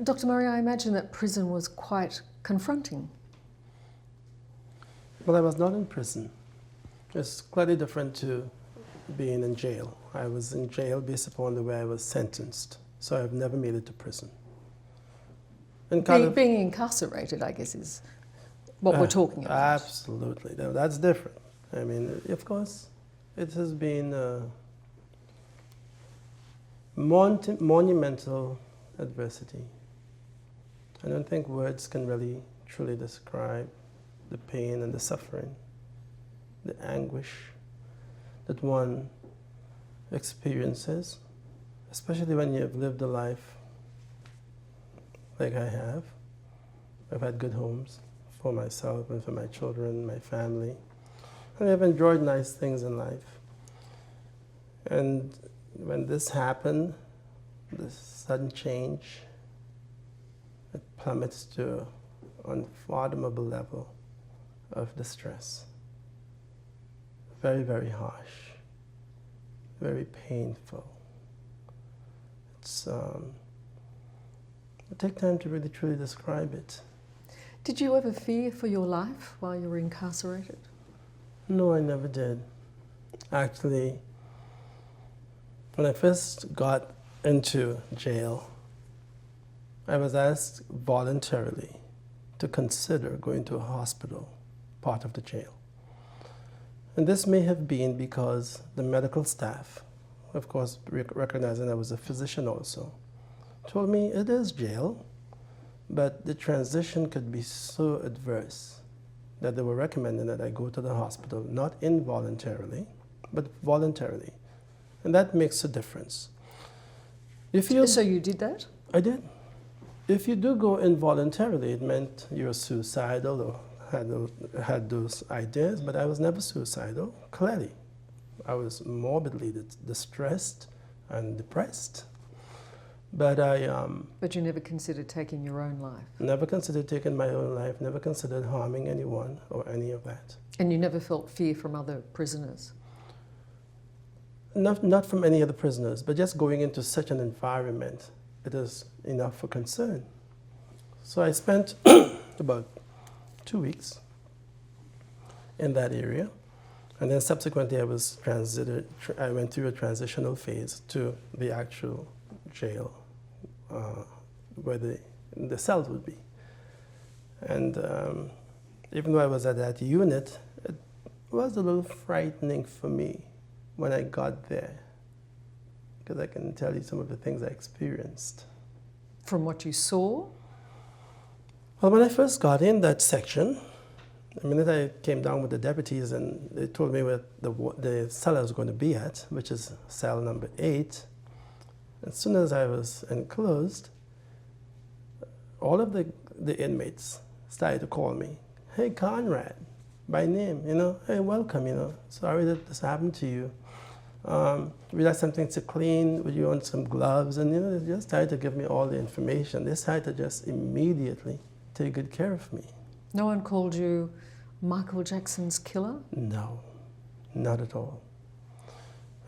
Dr. Murray, I imagine that prison was quite confronting. Well, I was not in prison. It's slightly different to being in jail. I was in jail based upon the way I was sentenced, so I've never made it to prison. And Being incarcerated, I guess, is what we're talking about. Absolutely. That's different. I mean, of course, it has been a monumental adversity. I don't think words can really truly describe the pain and the suffering, the anguish that one experiences, especially when you've lived a life like I have. I've had good homes for myself and for my children, my family, and I've enjoyed nice things in life. And when this happened, this sudden change, it plummets to an unfathomable level of distress. Very, very harsh, very painful. It takes time to really truly describe it. Did you ever fear for your life while you were incarcerated? No, I never did. Actually, when I first got into jail, I was asked voluntarily to consider going to a hospital, part of the jail. And this may have been because the medical staff, of course, recognizing I was a physician also, told me it is jail, but the transition could be so adverse that they were recommending that I go to the hospital, not involuntarily, but voluntarily. And that makes a difference. So you did that? I did. If you do go involuntarily, it meant you're suicidal or had those ideas, but I was never suicidal, clearly. I was morbidly distressed and depressed. But But you never considered taking your own life? Never considered taking my own life, never considered harming anyone or any of that. And you never felt fear from other prisoners? Not from any other prisoners, but just going into such an environment, it is enough for concern. So I spent about 2 weeks in that area, and then subsequently I went through a transitional phase to the actual jail where the cells would be. And even though I was at that unit, it was a little frightening for me when I got there, because I can tell you some of the things I experienced. From what you saw? Well, when I first got in that section, the minute I came down with the deputies and they told me where the cell I was going to be at, which is cell number 8, as soon as I was enclosed, all of the inmates started to call me, "Hey, Conrad," by name, "Hey, welcome, sorry that this happened to you. We'd like something to clean, would you want some gloves?" And they just started to give me all the information. They started to just immediately take good care of me. No one called you Michael Jackson's killer? No, not at all.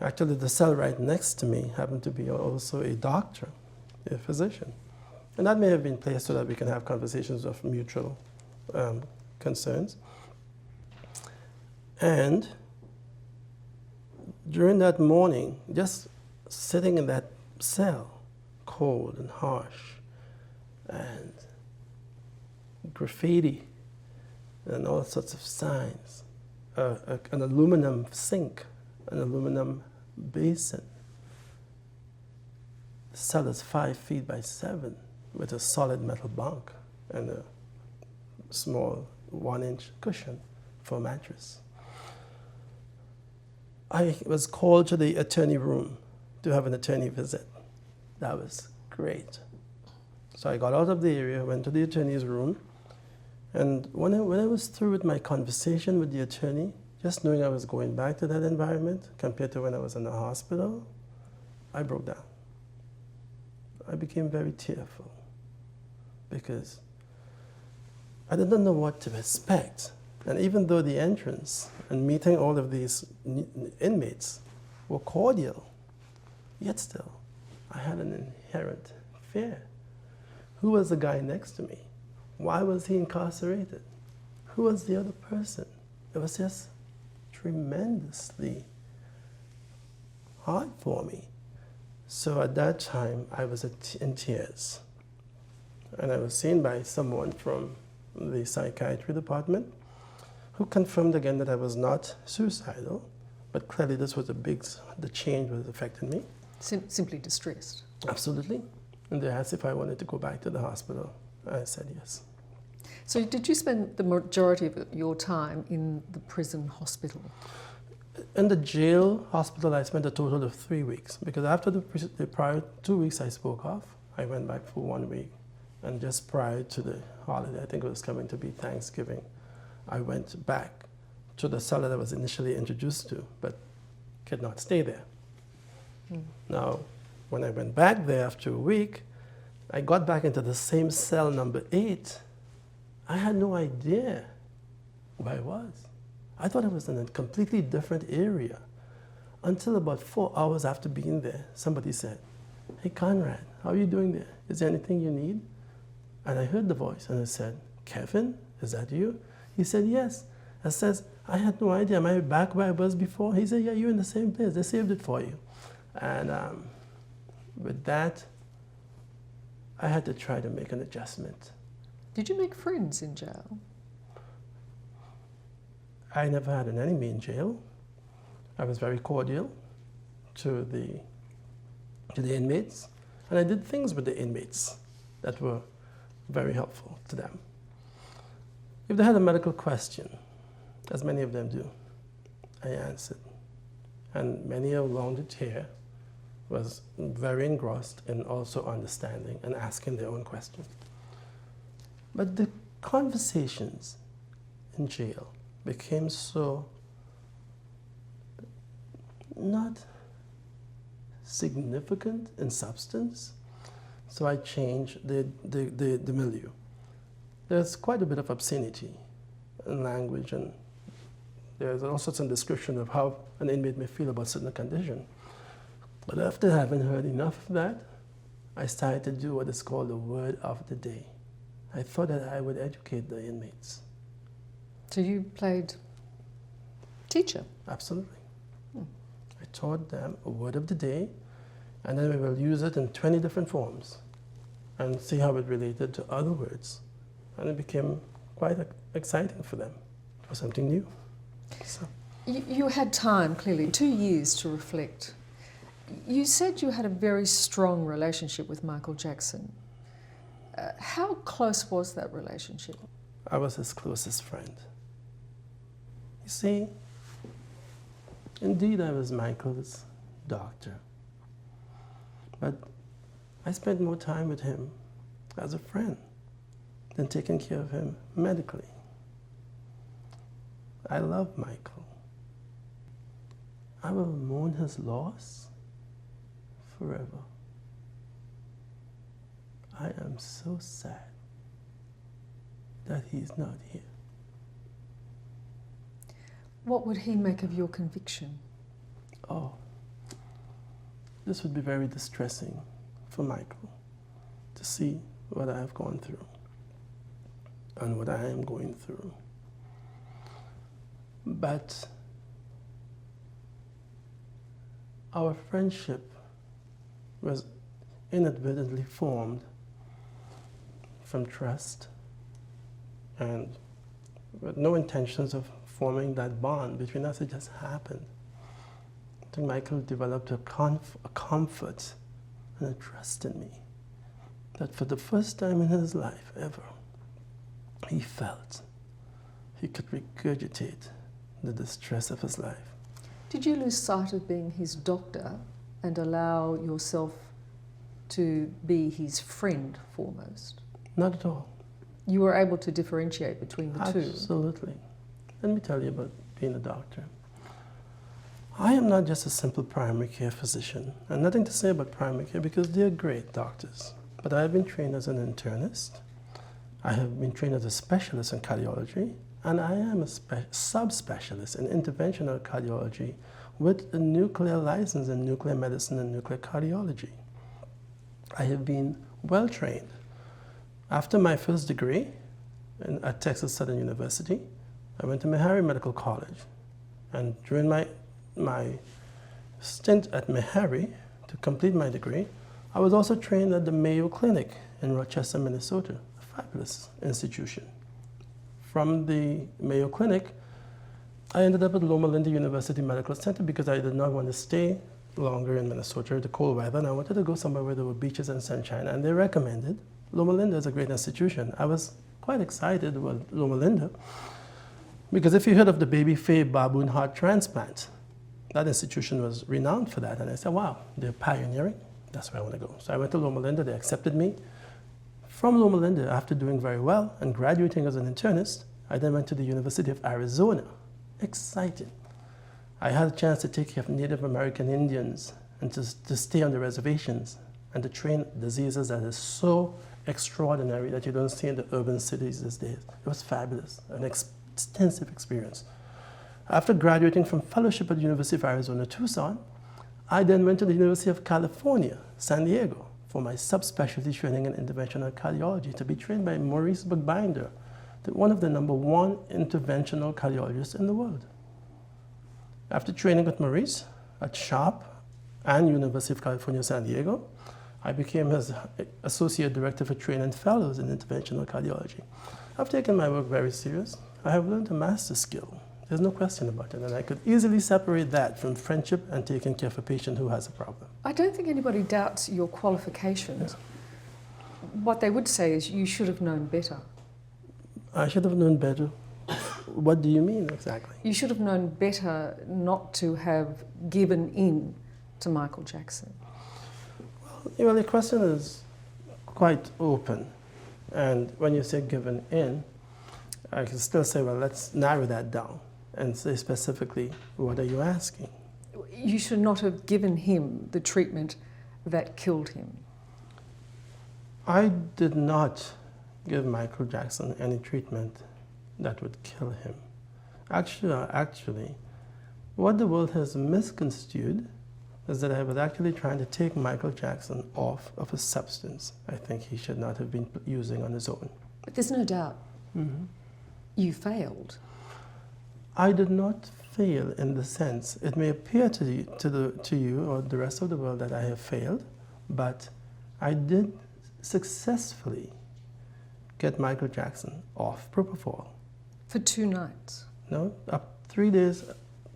Actually, the cell right next to me happened to be also a doctor, a physician. And that may have been placed so that we can have conversations of mutual concerns. And during that morning, just sitting in that cell, cold and harsh, and graffiti and all sorts of signs, an aluminum sink, an aluminum basin. The cell is 5 feet by 7 with a solid metal bunk and a small 1-inch cushion for a mattress. I was called to the attorney room to have an attorney visit. That was great. So I got out of the area, went to the attorney's room, and when I was through with my conversation with the attorney, just knowing I was going back to that environment compared to when I was in the hospital, I broke down. I became very tearful because I didn't know what to expect. And even though the entrance and meeting all of these inmates were cordial, yet still, I had an inherent fear. Who was the guy next to me? Why was he incarcerated? Who was the other person? It was just tremendously hard for me. So at that time, I was in tears. And I was seen by someone from the psychiatry department who confirmed again that I was not suicidal, but clearly this was the change was affecting me. Simply distressed. Absolutely. And they asked if I wanted to go back to the hospital. I said yes. So did you spend the majority of your time in the prison hospital? In the jail hospital, I spent a total of 3 weeks, because after the prior 2 weeks I spoke of, I went back for 1 week. And just prior to the holiday, I think it was coming to be Thanksgiving, I went back to the cell that I was initially introduced to, but could not stay there. Now, when I went back there after a week, I got back into the same cell, number 8. I had no idea where I was. I thought I was in a completely different area. Until about 4 hours after being there, somebody said, "Hey, Conrad, how are you doing there? Is there anything you need?" And I heard the voice, and I said, "Kevin, is that you?" He said, "Yes." I says, "I had no idea. Am I back where I was before?" He said, "Yeah, you're in the same place. They saved it for you." And with that, I had to try to make an adjustment. Did you make friends in jail? I never had an enemy in jail. I was very cordial to the inmates, and I did things with the inmates that were very helpful to them. If they had a medical question, as many of them do, I answered. And many along the tier was very engrossed in also understanding and asking their own questions. But the conversations in jail became so not significant in substance, so I changed the milieu. There's quite a bit of obscenity in language, and there's also some description of how an inmate may feel about certain condition. But after having heard enough of that, I started to do what is called the word of the day. I thought that I would educate the inmates. So you played teacher? Absolutely. I taught them a word of the day, and then we will use it in 20 different forms and see how it related to other words. And it became quite exciting for them. It was something new. So. You had time, clearly, 2 years to reflect. You said you had a very strong relationship with Michael Jackson. How close was that relationship? I was his closest friend. You see, indeed I was Michael's doctor. But I spent more time with him as a friend than taking care of him medically. I love Michael. I will mourn his loss forever. I am so sad that he's not here. What would he make of your conviction? Oh, this would be very distressing for Michael to see what I have gone through and what I am going through. But our friendship was inadvertently formed from trust and with no intentions of forming that bond between us. It just happened. I think Michael developed a comfort and a trust in me that for the first time in his life ever, he felt he could regurgitate the distress of his life. Did you lose sight of being his doctor and allow yourself to be his friend foremost? Not at all. You were able to differentiate between the two? Absolutely. Let me tell you about being a doctor. I am not just a simple primary care physician, and nothing to say about primary care because they're great doctors. But I have been trained as an internist, I have been trained as a specialist in cardiology, and I am a subspecialist in interventional cardiology with a nuclear license in nuclear medicine and nuclear cardiology. I have been well trained After my first degree at Texas Southern University, I went to Meharry Medical College. And during my stint at Meharry, to complete my degree, I was also trained at the Mayo Clinic in Rochester, Minnesota, a fabulous institution. From the Mayo Clinic, I ended up at Loma Linda University Medical Center because I did not want to stay longer in Minnesota, the cold weather, and I wanted to go somewhere where there were beaches and sunshine, and they recommended Loma Linda as a great institution. I was quite excited about Loma Linda because if you heard of the baby Faye baboon heart transplant, that institution was renowned for that, and I said, wow, they're pioneering, that's where I want to go. So I went to Loma Linda, they accepted me. From Loma Linda, after doing very well and graduating as an internist, I then went to the University of Arizona. Exciting. I had a chance to take care of Native American Indians and to stay on the reservations and to train diseases that is so extraordinary that you don't see in the urban cities these days. It was fabulous, an extensive experience. After graduating from fellowship at the University of Arizona, Tucson, I then went to the University of California, San Diego, for my subspecialty training in interventional cardiology to be trained by Maurice Buchbinder, one of the #1 interventional cardiologists in the world. After training with Maurice at Sharp and University of California, San Diego, I became his Associate Director for Training Fellows in Interventional Cardiology. I've taken my work very serious. I have learned a master skill. There's no question about it, and I could easily separate that from friendship and taking care of a patient who has a problem. I don't think anybody doubts your qualifications. What they would say is you should have known better. I should have known better. What do you mean exactly? You should have known better not to have given in to Michael Jackson. Well, the question is quite open. And when you say given in, I can still say, well, let's narrow that down and say specifically, what are you asking? You should not have given him the treatment that killed him. I did not give Michael Jackson any treatment that would kill him. Actually, what the world has misconstrued is that I was actually trying to take Michael Jackson off of a substance I think he should not have been using on his own. But there's no doubt you failed. I did not fail in the sense, it may appear to you or the rest of the world that I have failed, but I did successfully get Michael Jackson off Propofol. For 2 nights? No, up 3 days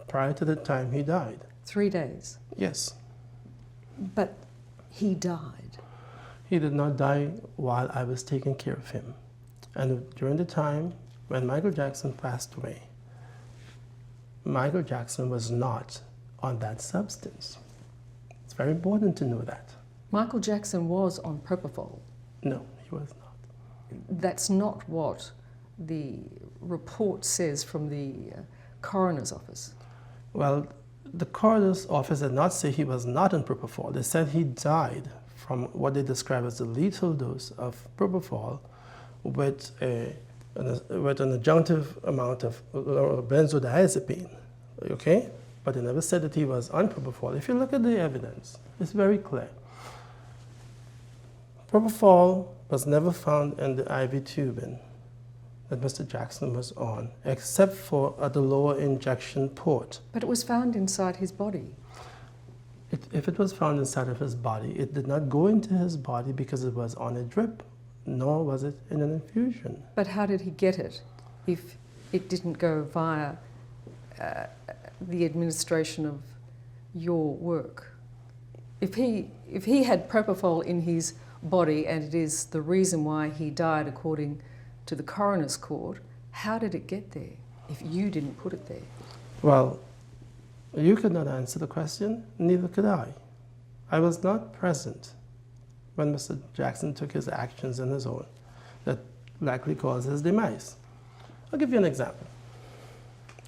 prior to the time he died. 3 days? Yes. But he died. He did not die while I was taking care of him. And during the time when Michael Jackson passed away, Michael Jackson was not on that substance. It's very important to know that. Michael Jackson was on Propofol. No, he was not. That's not what the report says from the coroner's office. Well, the coroner's office did not say he was not on Propofol. They said he died from what they describe as a lethal dose of Propofol with an adjunctive amount of benzodiazepine, okay? But they never said that he was on Propofol. If you look at the evidence, it's very clear. Propofol was never found in the IV tubing that Mr. Jackson was on, except for at the lower injection port. But it was found inside his body. If it was found inside of his body, it did not go into his body because it was on a drip, nor was it in an infusion. But how did he get it if it didn't go via the administration of your work? If he had Propofol in his body and it is the reason why he died according to the coroner's court, how did it get there if you didn't put it there? Well, you could not answer the question, neither could I. I was not present when Mr. Jackson took his actions on his own that likely caused his demise. I'll give you an example.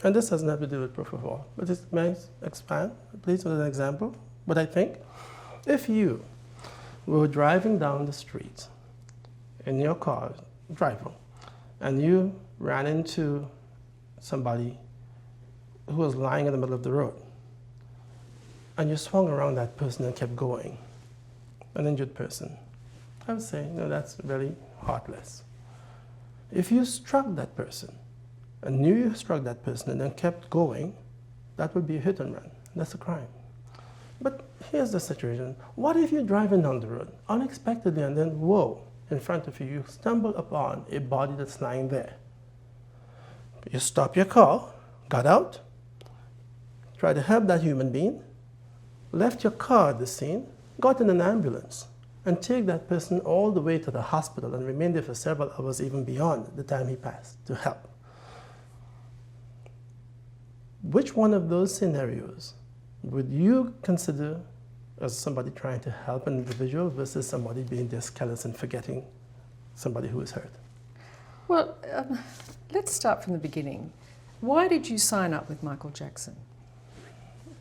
And this doesn't have to do with Propofol, but it may expand, please, with an example. But I think if you were driving down the street in your car, driving, and you ran into somebody who was lying in the middle of the road, and you swung around that person and kept going, an injured person, I would say, no, that's really heartless. If you struck that person and knew you struck that person and then kept going, that would be a hit and run. That's a crime. But here's the situation. What if you're driving down the road unexpectedly and then, whoa, in front of you, you stumble upon a body that's lying there? You stop your car, got out, tried to help that human being, left your car at the scene, got in an ambulance, and take that person all the way to the hospital and remain there for several hours, even beyond the time he passed, to help. Which one of those scenarios would you consider as somebody trying to help an individual versus somebody being just careless and forgetting somebody who is hurt? Well, let's start from the beginning. Why did you sign up with Michael Jackson?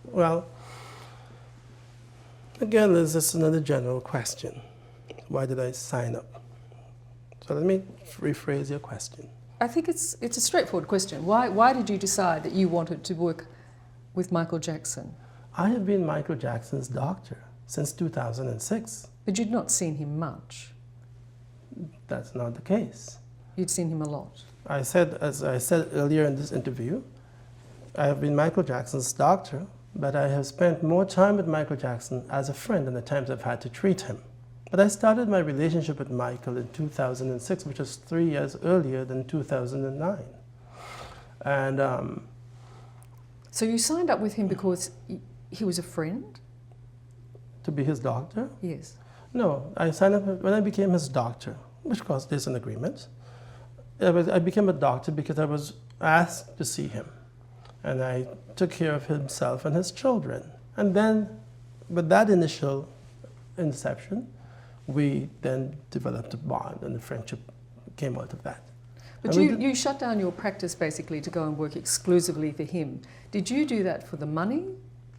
Well, again, there's just another general question. Why did I sign up? So let me rephrase your question. I think it's a straightforward question. Why did you decide that you wanted to work with Michael Jackson? I have been Michael Jackson's doctor since 2006. But you'd not seen him much. That's not the case. You'd seen him a lot. As I said earlier in this interview, I have been Michael Jackson's doctor, but I have spent more time with Michael Jackson as a friend than the times I've had to treat him. But I started my relationship with Michael in 2006, which was 3 years earlier than 2009. And so you signed up with him because he was a friend? to be his doctor? Yes. No, I signed up when I became his doctor, which of course there's an agreement. I became a doctor because I was asked to see him, and I took care of himself and his children. And then, with that initial inception, we then developed a bond, and the friendship came out of that. But you shut down your practice basically to go and work exclusively for him. Did you do that for the money?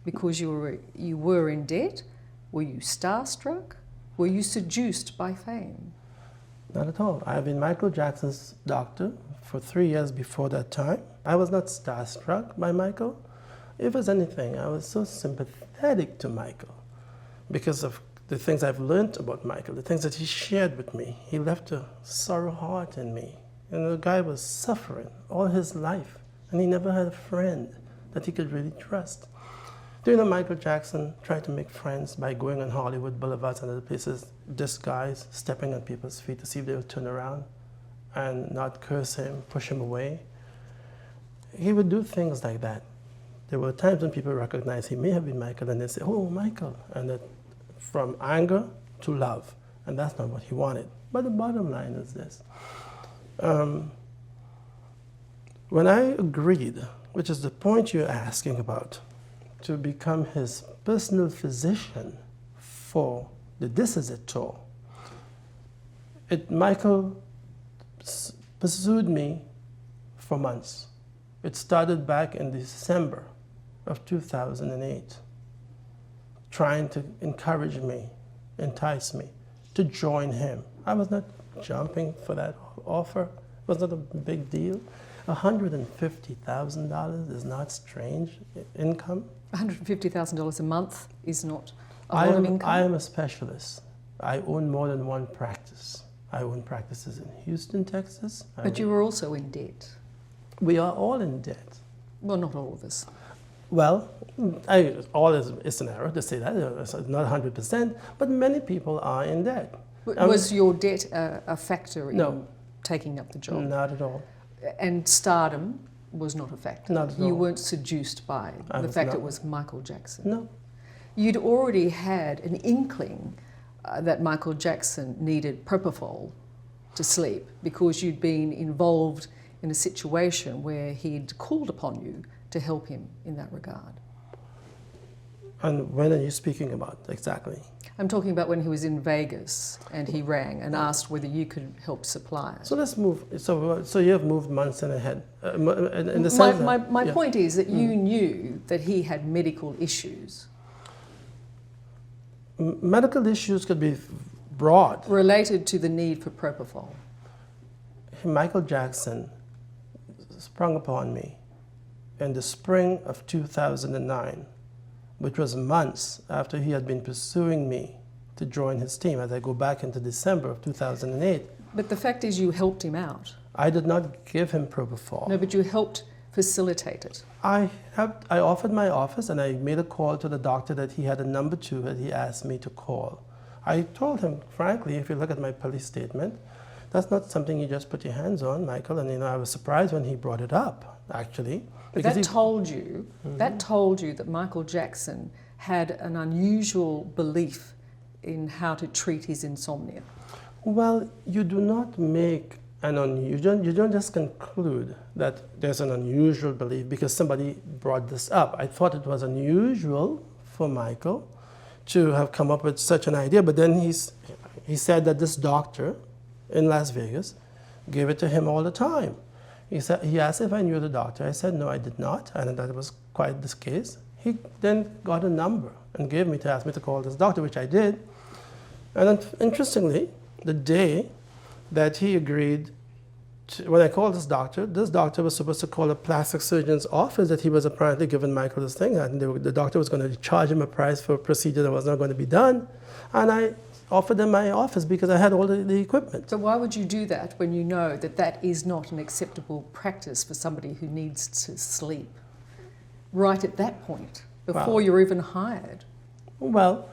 Because you were in debt? Were you starstruck? Were you seduced by fame? Not at all. I have been Michael Jackson's doctor for 3 years before that time. I was not starstruck by Michael. If it's anything, I was so sympathetic to Michael because of the things I've learned about Michael, the things that he shared with me. He left a sorrow heart in me. And the guy was suffering all his life, and he never had a friend that he could really trust. Do you know Michael Jackson tried to make friends by going on Hollywood boulevards and other places, disguised, stepping on people's feet to see if they'll turn around and not curse him, push him away? He would do things like that. There were times when people recognized he may have been Michael, and they say, "Oh, Michael," and that from anger to love, and that's not what he wanted. But the bottom line is this. When I agreed, which is the point you're asking about, to become his personal physician for the This Is It tour, Michael pursued me for months. It started back in December of 2008, trying to encourage me, entice me to join him. I was not jumping for that offer. It was not a big deal. $150,000 is not strange income. $150,000 a month is not a lot of income. I am a specialist. I own more than one practice. I own practices in Houston, Texas. But you were also in debt. We are all in debt. Well, not all of us. Well, all is an error to say that. It's not 100%, but many people are in debt. Was your debt a factor in taking up the job? Not at all. And stardom was not a factor? Not at all. You weren't seduced by the fact it was Michael Jackson? No. You'd already had an inkling that Michael Jackson needed Propofol to sleep because you'd been involved in a situation where he'd called upon you to help him in that regard. And when are you speaking about exactly? I'm talking about when he was in Vegas and he rang and asked whether you could help supply it. So let's move. So you have moved months in ahead. In the sense my point is that you knew that he had medical issues. Medical issues could be broad. Related to the need for Propofol. Michael Jackson sprung upon me in the spring of 2009, which was months after he had been pursuing me to join his team as I go back into December of 2008. But the fact is you helped him out. I did not give him propofol. No, but you helped facilitate it. I offered my office and I made a call to the doctor that he had a number 2 that he asked me to call. I told him, frankly, if you look at my police statement, that's not something you just put your hands on, Michael. And I was surprised when he brought it up, actually. But that told you that Michael Jackson had an unusual belief in how to treat his insomnia. Well, you do not make an unusual, you don't just conclude that there's an unusual belief because somebody brought this up. I thought it was unusual for Michael to have come up with such an idea, but then he said that this doctor in Las Vegas gave it to him all the time. He asked if I knew the doctor. I said, no, I did not, and that was quite the case. He then got a number and gave me to ask me to call this doctor, which I did. And then, interestingly, the day that he agreed to, when I called this doctor was supposed to call a plastic surgeon's office that he was apparently giving Michael this thing, and the doctor was going to charge him a price for a procedure that was not going to be done. And I offered them my office because I had all the equipment. So why would you do that when you know that that is not an acceptable practice for somebody who needs to sleep? Right at that point, before you're even hired. Well,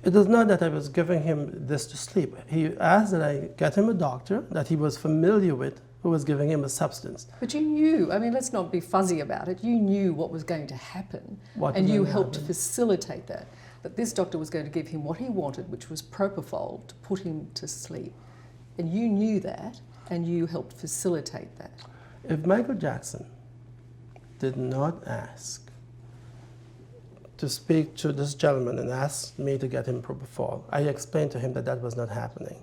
it was not that I was giving him this to sleep. He asked that I get him a doctor that he was familiar with who was giving him a substance. But you knew, I mean, let's not be fuzzy about it, you knew what was going to happen and you helped to facilitate that. That this doctor was going to give him what he wanted, which was propofol to put him to sleep. And you knew that and you helped facilitate that. If Michael Jackson did not ask to speak to this gentleman and ask me to get him propofol, I explained to him that that was not happening.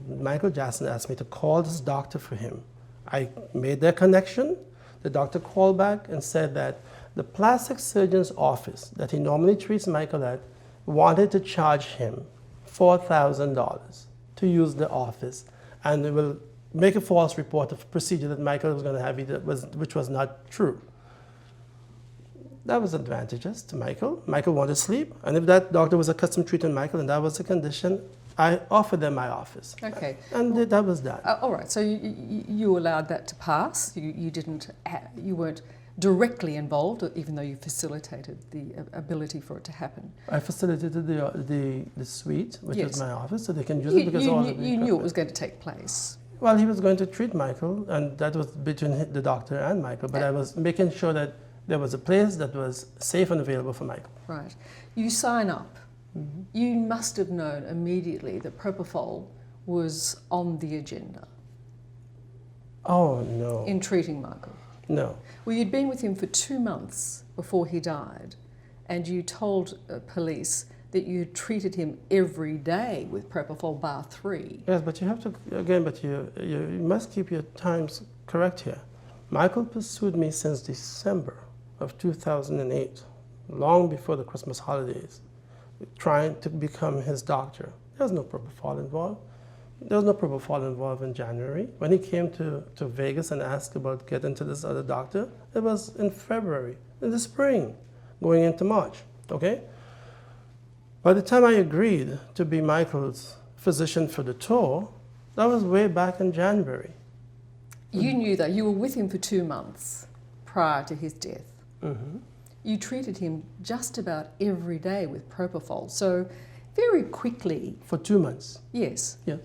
Michael Jackson asked me to call this doctor for him. I made their connection. The doctor called back and said that the plastic surgeon's office that he normally treats Michael at wanted to charge him $4,000 to use the office, and it will make a false report of a procedure that Michael was going to have, which was not true. That was advantageous to Michael. Michael wanted sleep, and if that doctor was accustomed to treating Michael and that was the condition, I offered them my office. Okay. And that was that. All right, so you allowed that to pass. You weren't directly involved, even though you facilitated the ability for it to happen. I facilitated the suite, which is my office, so they can use it because you knew it was going to take place. Well, he was going to treat Michael, and that was between the doctor and Michael, but I was making sure that there was a place that was safe and available for Michael. Right. You sign up. Mm-hmm. You must have known immediately that propofol was on the agenda. Oh, no. In treating Michael. No. Well, you'd been with him for 2 months before he died, and you told police that you treated him every day with propofol bar 3. Yes, but you have to, again, but you must keep your times correct here. Michael pursued me since December of 2008, long before the Christmas holidays, trying to become his doctor. There was no propofol involved. There was no propofol involved in January. When he came to Vegas and asked about getting to this other doctor, it was in February, in the spring, going into March, okay? By the time I agreed to be Michael's physician for the tour, that was way back in January. You knew that. You were with him for 2 months prior to his death. Mm-hmm. You treated him just about every day with propofol. So very quickly... For 2 months? Yes. Yes.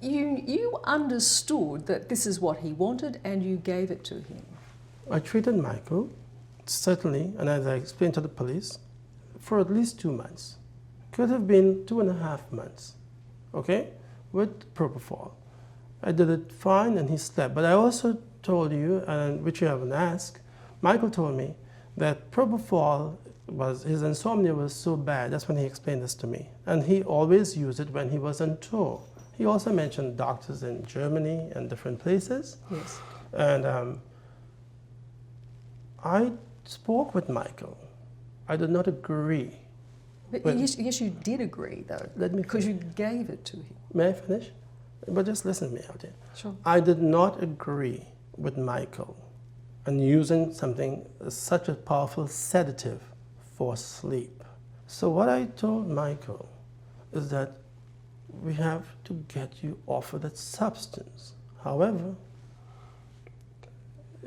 You understood that this is what he wanted and you gave it to him. I treated Michael, certainly, and as I explained to the police, for at least 2 months. Could have been 2.5 months, okay, with propofol. I did it fine and he slept. But I also told you, and which you haven't asked, Michael told me that propofol his insomnia was so bad. That's when he explained this to me. And he always used it when he was on tour. He also mentioned doctors in Germany and different places. Yes. And I spoke with Michael. I did not agree. But yes, you did agree, though. Let me because you gave it to him. May I finish? But just listen to me out here. Sure. I did not agree with Michael on using something, such a powerful sedative for sleep. So what I told Michael is that we have to get you off of that substance. However,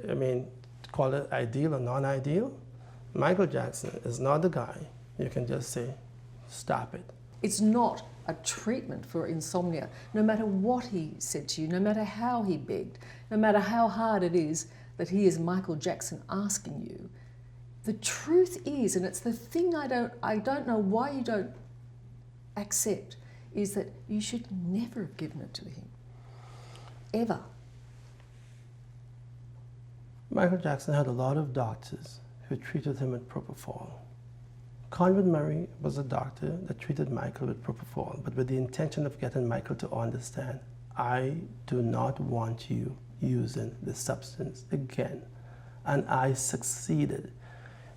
I mean, call it ideal or non-ideal, Michael Jackson is not the guy you can just say, stop it. It's not a treatment for insomnia, no matter what he said to you, no matter how he begged, no matter how hard it is that he is Michael Jackson asking you. The truth is, and it's the thing I don't know why you don't accept, is that you should never have given it to him. Ever. Michael Jackson had a lot of doctors who treated him with Propofol. Conrad Murray was a doctor that treated Michael with Propofol, but with the intention of getting Michael to understand, I do not want you using this substance again. And I succeeded.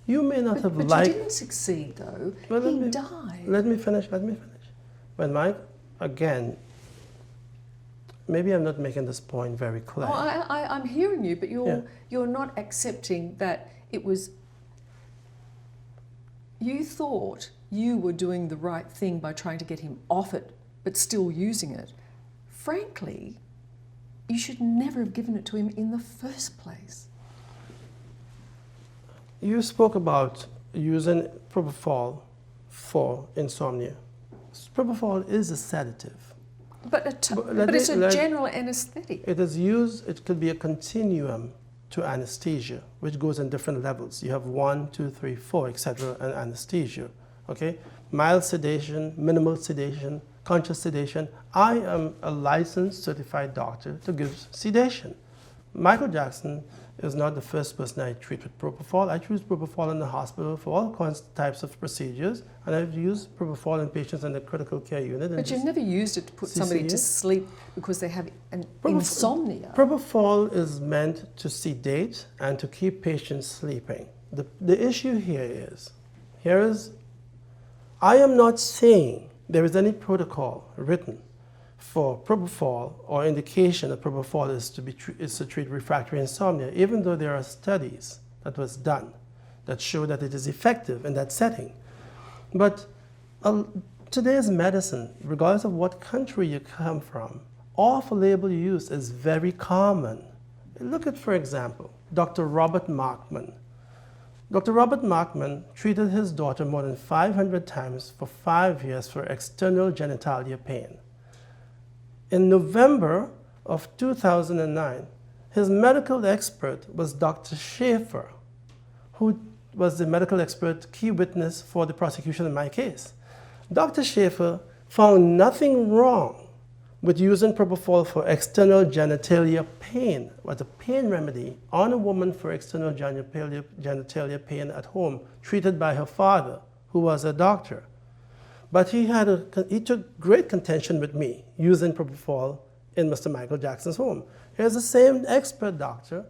You may not have liked... But you didn't succeed, though. Well, he died. Let me finish. When Mike, again, maybe I'm not making this point very clear. Oh, I'm hearing you, but you're not accepting that it was... You thought you were doing the right thing by trying to get him off it, but still using it. Frankly, you should never have given it to him in the first place. You spoke about using Propofol for insomnia. Propofol is a sedative. But it's a general anesthetic. It is used, it could be a continuum to anesthesia, which goes in different levels. You have 1, 2, 3, 4, etc. and anesthesia. Okay? Mild sedation, minimal sedation, conscious sedation. I am a licensed, certified doctor to give sedation. Michael Jackson is not the first person I treat with Propofol. I choose Propofol in the hospital for all types of procedures, and I've used Propofol in patients in the critical care unit. But you've never used it to put somebody to sleep because they have insomnia. Propofol is meant to sedate and to keep patients sleeping. The issue here is, I am not saying there is any protocol written for Propofol or indication that Propofol is to treat refractory insomnia, even though there are studies that was done that show that it is effective in that setting. But today's medicine, regardless of what country you come from, off-label use is very common. Look at, for example, Dr. Robert Markman. Dr. Robert Markman treated his daughter more than 500 times for 5 years for external genitalia pain. In November of 2009, his medical expert was Dr. Schaefer, who was the medical expert key witness for the prosecution in my case. Dr. Schaefer found nothing wrong with using Propofol for external genitalia pain, was a pain remedy on a woman for external genitalia pain at home, treated by her father, who was a doctor. But he took great contention with me using Propofol in Mr. Michael Jackson's home. Here's the same expert doctor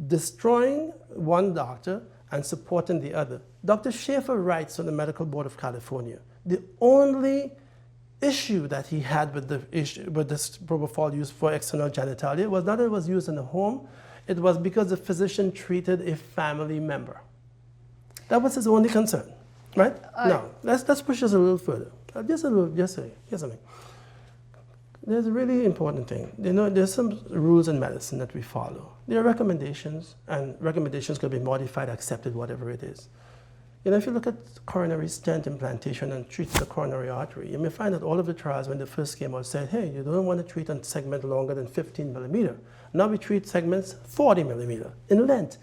destroying one doctor and supporting the other. Dr. Schaefer writes on the Medical Board of California, the only issue that he had with this Propofol used for external genitalia was not that it was used in the home, it was because the physician treated a family member. That was his only concern. Right? Now, let's push this a little further. Just something. There's a really important thing. There's some rules in medicine that we follow. There are recommendations, and recommendations can be modified, accepted, whatever it is. If you look at coronary stent implantation and treat the coronary artery, you may find that all of the trials when they first came out said, hey, you don't want to treat a segment longer than 15 millimeter. Now we treat segments 40 millimeter in length.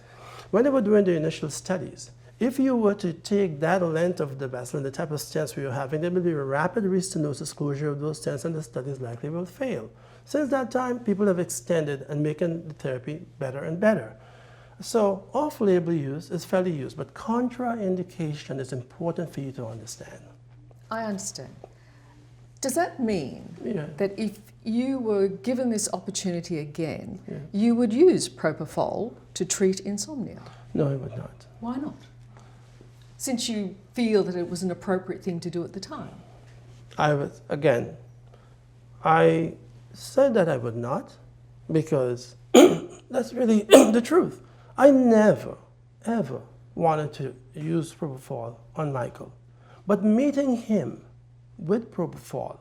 When they were doing the initial studies, if you were to take that length of the vessel and the type of stents we were having, there will be a rapid restenosis closure of those stents, and the studies likely will fail. Since that time, people have extended and making the therapy better and better. So off-label use is fairly used, but contraindication is important for you to understand. I understand. Does that mean that if you were given this opportunity again, you would use Propofol to treat insomnia? No, I would not. Why not? Since you feel that it was an appropriate thing to do at the time? I said that I would not because that's really the truth. I never, ever wanted to use Propofol on Michael. But meeting him with Propofol,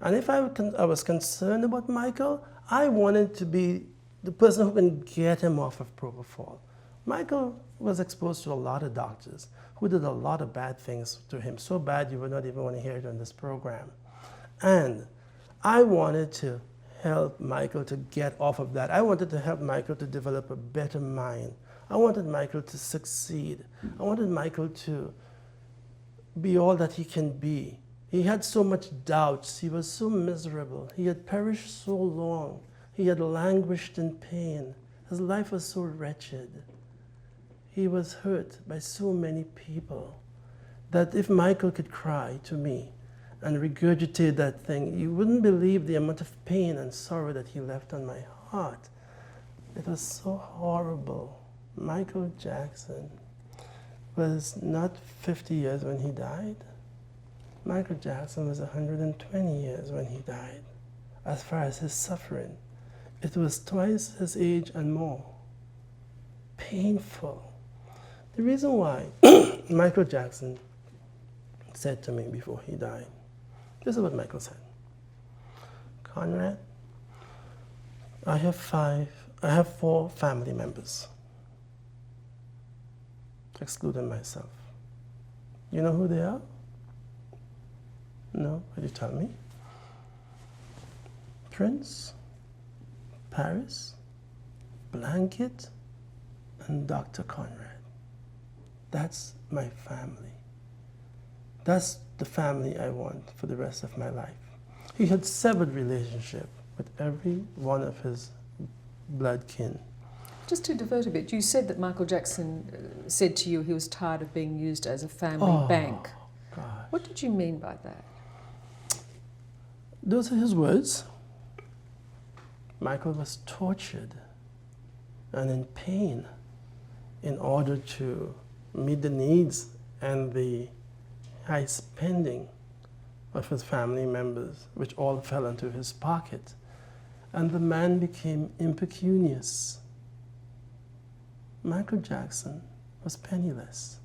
and if I was concerned about Michael, I wanted to be the person who can get him off of Propofol. Michael was exposed to a lot of doctors who did a lot of bad things to him, so bad you would not even want to hear it on this program. And I wanted to help Michael to get off of that. I wanted to help Michael to develop a better mind. I wanted Michael to succeed. I wanted Michael to be all that he can be. He had so much doubts. He was so miserable. He had perished so long. He had languished in pain. His life was so wretched. He was hurt by so many people that if Michael could cry to me and regurgitate that thing, you wouldn't believe the amount of pain and sorrow that he left on my heart. It was so horrible. Michael Jackson was not 50 years when he died. Michael Jackson was 120 years when he died. As far as his suffering, it was twice his age and more. Painful. The reason why Michael Jackson said to me before he died, this is what Michael said. Conrad, I have 4 family members, excluding myself. You know who they are? No, will you tell me? Prince, Paris, Blanket, and Dr. Conrad. That's my family. That's the family I want for the rest of my life. He had severed relationship with every one of his blood kin. Just to divert a bit, you said that Michael Jackson said to you he was tired of being used as a family bank. Gosh. What did you mean by that? Those are his words. Michael was tortured and in pain in order to meet the needs and the high spending of his family members, which all fell into his pocket. And the man became impecunious. Michael Jackson was penniless.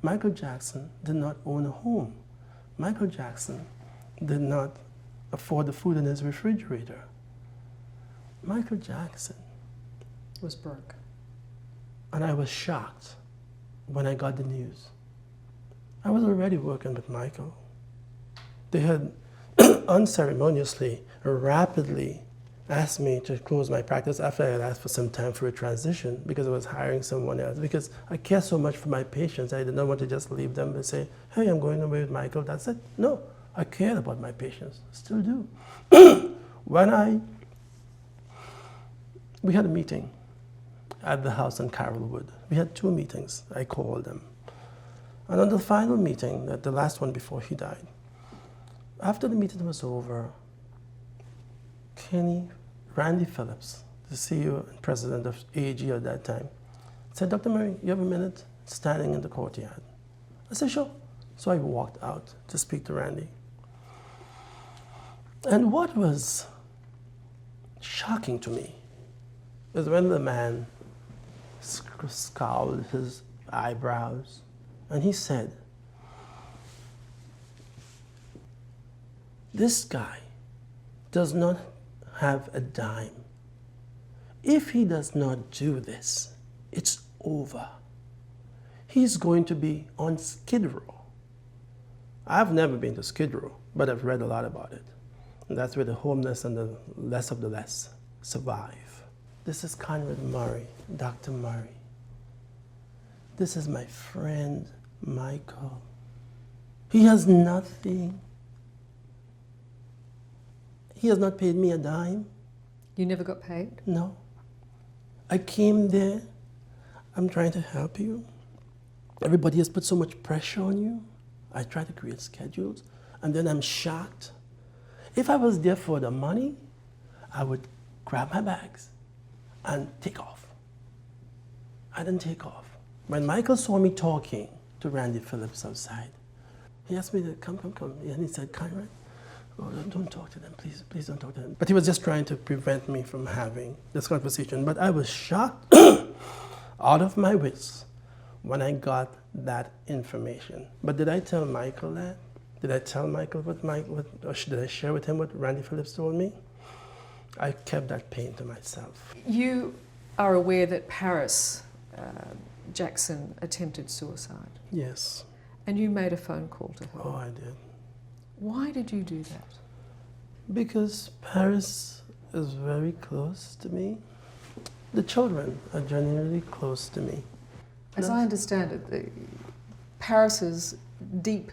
Michael Jackson did not own a home. Michael Jackson did not afford the food in his refrigerator. Michael Jackson Was broke. And I was shocked when I got the news. I was already working with Michael. They had unceremoniously, rapidly asked me to close my practice after I had asked for some time for a transition because I was hiring someone else. Because I care so much for my patients, I did not want to just leave them and say, hey, I'm going away with Michael, that's it. No, I cared about my patients, still do. We had a meeting at the house in Carrollwood. We had 2 meetings, I called them. And on the final meeting, the last one before he died, after the meeting was over, Randy Phillips, the CEO and president of AG at that time, said, Dr. Murray, you have a minute? Standing in the courtyard. I said, sure. So I walked out to speak to Randy. And what was shocking to me is when the man scowled his eyebrows and he said, this guy does not have a dime. If he does not do this, it's over. He's going to be on Skid Row. I've never been to Skid Row, but I've read a lot about it. And that's where the homeless and the less of the less survive. This is Conrad Murray, Dr. Murray. This is my friend, Michael. He has nothing. He has not paid me a dime. You never got paid? No. I came there. I'm trying to help you. Everybody has put so much pressure on you. I try to create schedules, and then I'm shocked. If I was there for the money, I would grab my bags and take off. I didn't take off. When Michael saw me talking to Randy Phillips outside, he asked me to come. And he said, Conrad, oh, don't talk to them, please don't talk to them. But he was just trying to prevent me from having this conversation. But I was shocked out of my wits when I got that information. But did I tell Michael that? Did I tell Michael or did I share with him what Randy Phillips told me? I kept that pain to myself. You are aware that Paris Jackson attempted suicide, Yes. and you made a phone call to her. Oh, I did. Why did you do that? Because Paris is very close to me. The children are genuinely close to me. As I understand it, Paris's deep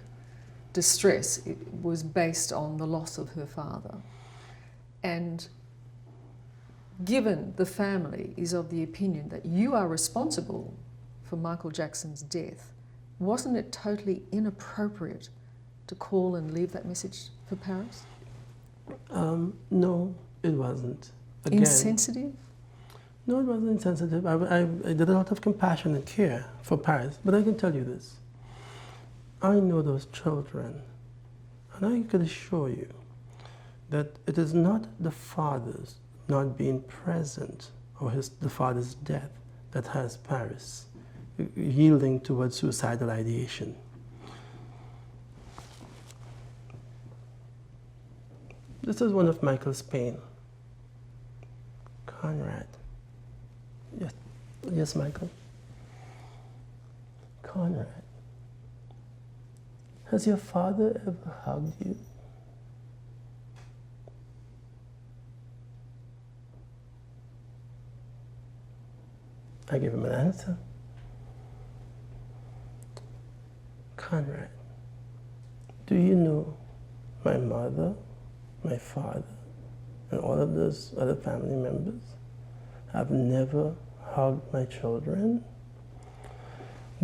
distress was based on the loss of her father. And given the family is of the opinion that you are responsible for Michael Jackson's death, wasn't it totally inappropriate to call and leave that message for Paris? No, it wasn't. Again, Insensitive? no, it wasn't insensitive. I did a lot of compassion and care for Paris. But I can tell you this. I know those children, and I can assure you that it is not the father's not being present or the father's death that has Paris yielding towards suicidal ideation. This is one of Michael's pain. Conrad. Yes, Michael. Conrad. Has your father ever hugged you? I gave him an answer. Conrad, do you know my mother, my father, and all of those other family members have never hugged my children?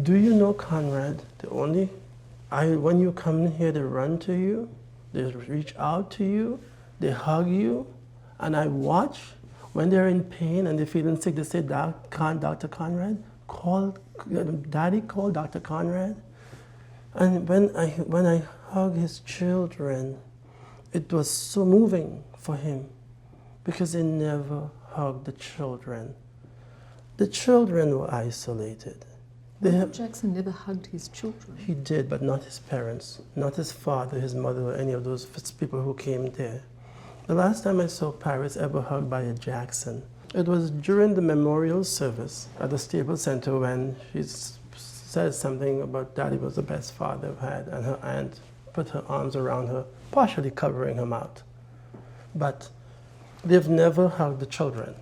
Do you know, Conrad, when you come in here, they run to you, they reach out to you, they hug you, and I watch when they're in pain and they're feeling sick, they say, Dr. Conrad, Daddy, call Dr. Conrad. And when I hug his children, it was so moving for him because he never hugged the children. The children were isolated. Michael Jackson never hugged his children. He did, but not his parents, not his father, his mother, or any of those people who came there. The last time I saw Paris ever hugged by a Jackson, it was during the memorial service at the Staples Center when she said something about Daddy was the best father I've had, and her aunt put her arms around her, partially covering her mouth. But they've never hugged the children.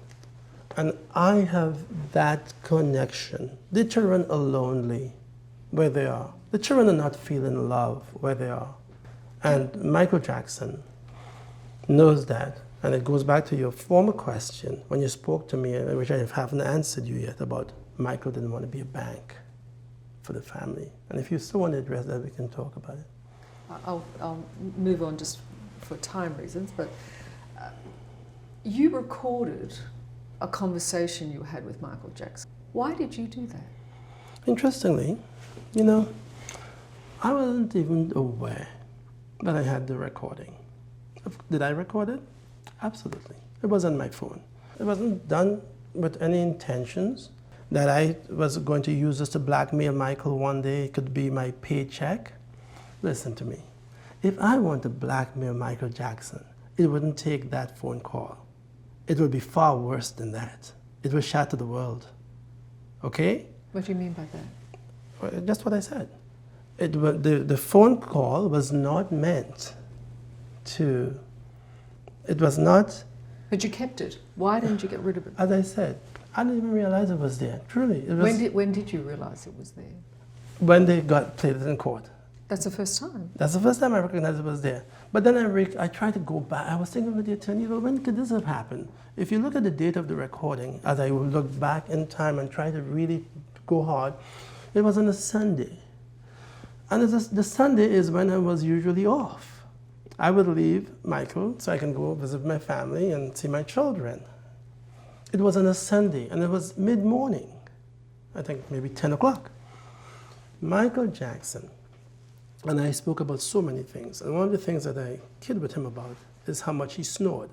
And I have that connection. The children are lonely where they are. The children are not feeling love where they are. And Michael Jackson knows that. And it goes back to your former question when you spoke to me, which I haven't answered you yet, about Michael didn't want to be a bank for the family. And if you still want to address that, we can talk about it. I'll move on just for time reasons, but you recorded a conversation you had with Michael Jackson. Why did you do that? Interestingly, I wasn't even aware that I had the recording. Did I record it? Absolutely. It was on my phone. It wasn't done with any intentions that I was going to use this to blackmail Michael one day. It could be my paycheck. Listen to me. If I want to blackmail Michael Jackson, it wouldn't take that phone call. It would be far worse than that. It would shatter the world. Okay? What do you mean by that? Just what I said. The phone call was not meant to, it was not. But you kept it. Why didn't you get rid of it? As I said, I didn't even realize it was there. Truly. It was when did you realize it was there? when they played it in court. That's the first time. That's the first time I recognized it was there. But then I tried to go back. I was thinking with the attorney, well, when could this have happened? If you look at the date of the recording, as I look back in time and try to really go hard, it was on a Sunday. And the Sunday is when I was usually off. I would leave Michael so I can go visit my family and see my children. It was on a Sunday, and it was mid-morning, I think maybe 10 o'clock. Michael Jackson, and I spoke about so many things, and one of the things that I kid with him about is how much he snored.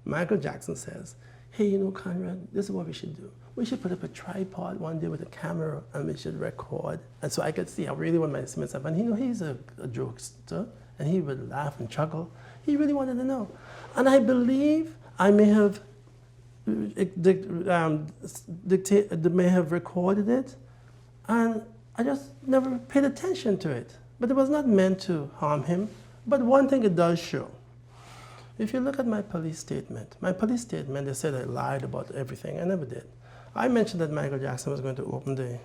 Michael Jackson says, hey, Conrad, this is what we should do. we should put up a tripod one day with a camera and we should record. And so I could see how really want my estimates up. And he's a jokester and he would laugh and chuckle. He really wanted to know. And I believe I may have recorded it, and I just never paid attention to it. But it was not meant to harm him. But one thing it does show. If you look at my police statement, they said I lied about everything. I never did. I mentioned that Michael Jackson was going to open the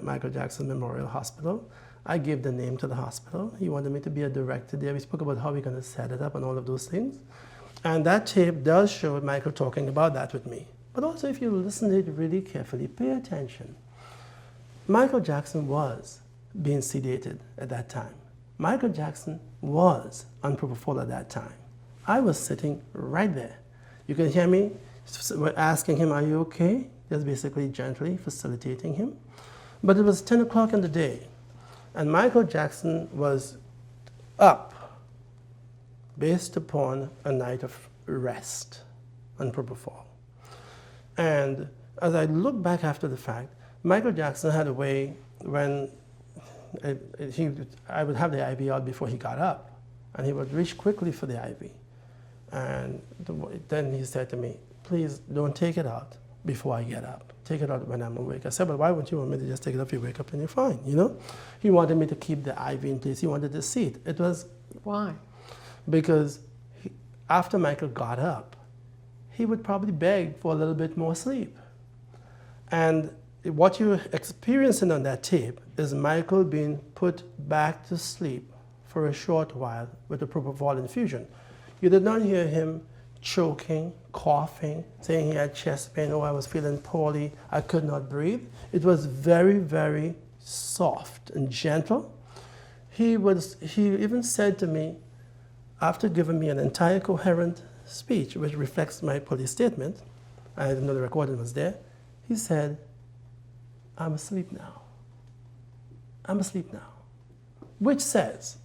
Michael Jackson Memorial Hospital. I gave the name to the hospital. He wanted me to be a director there. We spoke about how we're going to set it up and all of those things. And that tape does show Michael talking about that with me. But also, if you listen to it really carefully, pay attention. Michael Jackson was being sedated at that time. Michael Jackson was on Propofol at that time. I was sitting right there. You can hear me asking him, are you okay? Just basically gently facilitating him. But it was 10 o'clock in the day, and Michael Jackson was up based upon a night of rest on Propofol. And as I look back after the fact, Michael Jackson had a way when I would have the IV out before he got up, and he would reach quickly for the IV. And then he said to me, please don't take it out before I get up. Take it out when I'm awake. I said, but why wouldn't you want me to just take it up? You wake up and you're fine, you know? He wanted me to keep the IV in place. He wanted to see it. It was... Why? Because after Michael got up, he would probably beg for a little bit more sleep. And what you're experiencing on that tape is Michael being put back to sleep for a short while with a Propofol infusion. You did not hear him choking, coughing, saying he had chest pain, oh, I was feeling poorly, I could not breathe. It was very, very soft and gentle. He even said to me, after giving me an entire coherent speech, which reflects my police statement, I didn't know the recording was there, he said, I'm asleep now. I'm asleep now. Which says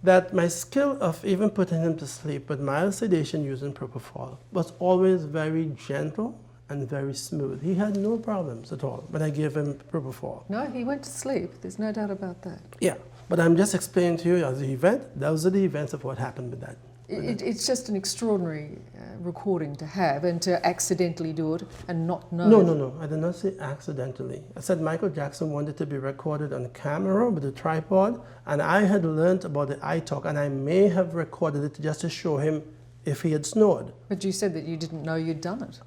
that my skill of even putting him to sleep with mild sedation using Propofol was always very gentle and very smooth. He had no problems at all when I gave him Propofol. No, he went to sleep. There's no doubt about that. Yeah, but I'm just explaining to you as the event, those are the events of what happened with that. It's just an extraordinary recording to have and to accidentally do it and not know. No. I did not say accidentally. I said Michael Jackson wanted to be recorded on camera with a tripod, and I had learned about the iTalk, and I may have recorded it just to show him if he had snored. But you said that you didn't know you'd done it.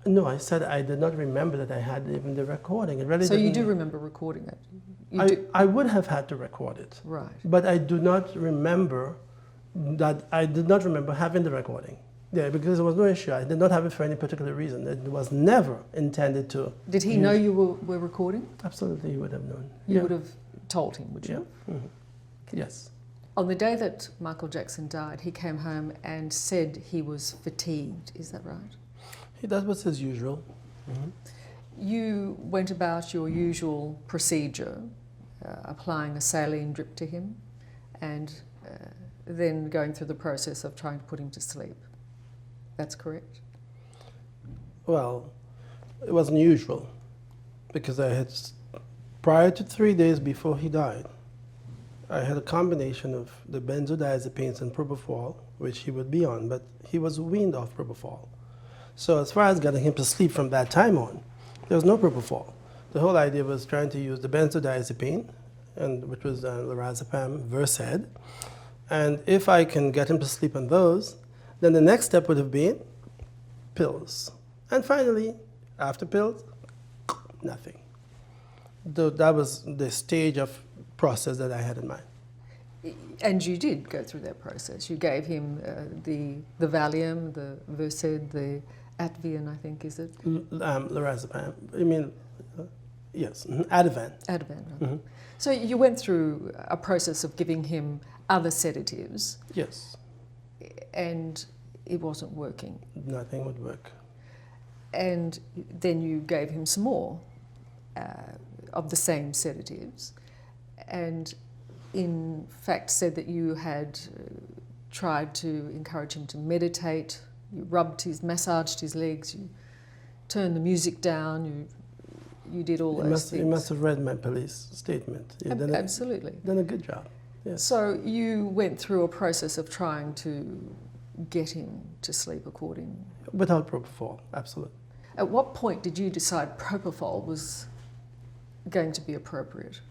No, I said I did not remember that I had even the recording. It really so you do remember recording it? I would have had to record it. Right. But I do not remember that. I did not remember having the recording. Yeah, because there was no issue. I did not have it for any particular reason. It was never intended to. Did he know you were recording? Absolutely, he would have known. You would have told him, would you? Yeah. Mm-hmm. Yes. On the day that Michael Jackson died, he came home and said he was fatigued. Is that right? That was his usual. Mm-hmm. You went about your usual procedure, applying a saline drip to him, and then going through the process of trying to put him to sleep. That's correct? Well, it wasn't usual, because I had, prior to 3 days before he died, I had a combination of the benzodiazepines and Propofol, which he would be on, but he was weaned off Propofol. So as far as getting him to sleep from that time on, there was no Propofol. The whole idea was trying to use the benzodiazepine, which was lorazepam, Versed, and if I can get him to sleep on those, then the next step would have been pills. And finally, after pills, nothing. That was the stage of process that I had in mind. And you did go through that process. You gave him the Valium, the Versed, the Ativan, I think, is it? Lorazepam. I mean, yes, Ativan. Ativan. Right. Mm-hmm. So you went through a process of giving him other sedatives. Yes. And it wasn't working. Nothing would work. And then you gave him some more of the same sedatives, and in fact said that you had tried to encourage him to meditate. You massaged his legs, you turned the music down, you did all those things. You must have read my police statement. Absolutely. Done a good job. Yes. So you went through a process of trying to get him to sleep according. Without propofol, absolutely. At what point did you decide propofol was going to be appropriate?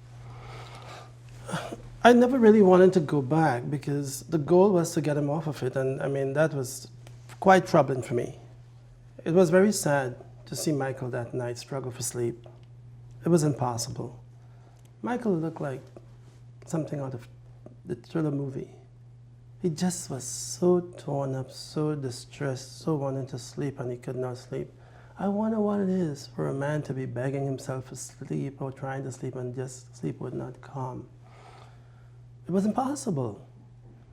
I never really wanted to go back because the goal was to get him off of it, and I mean that was quite troubling for me. It was very sad to see Michael that night struggle for sleep. It was impossible. Michael looked like something out of the thriller movie. He just was so torn up, so distressed, so wanting to sleep, and he could not sleep. I wonder what it is for a man to be begging himself for sleep or trying to sleep and just sleep would not come. It was impossible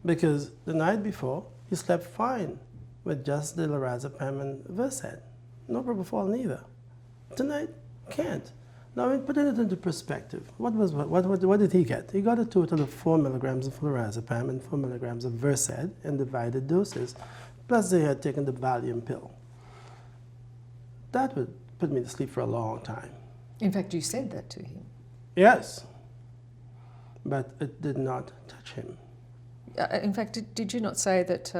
because the night before he slept fine with just the lorazepam and Versed. No propofol neither. Tonight, can't. Now, putting it into perspective, what did he get? He got a total of 4 milligrams of lorazepam and 4 milligrams of Versed in divided doses, plus they had taken the Valium pill. That would put me to sleep for a long time. In fact, you said that to him. Yes, but it did not touch him. In fact, did you not say that,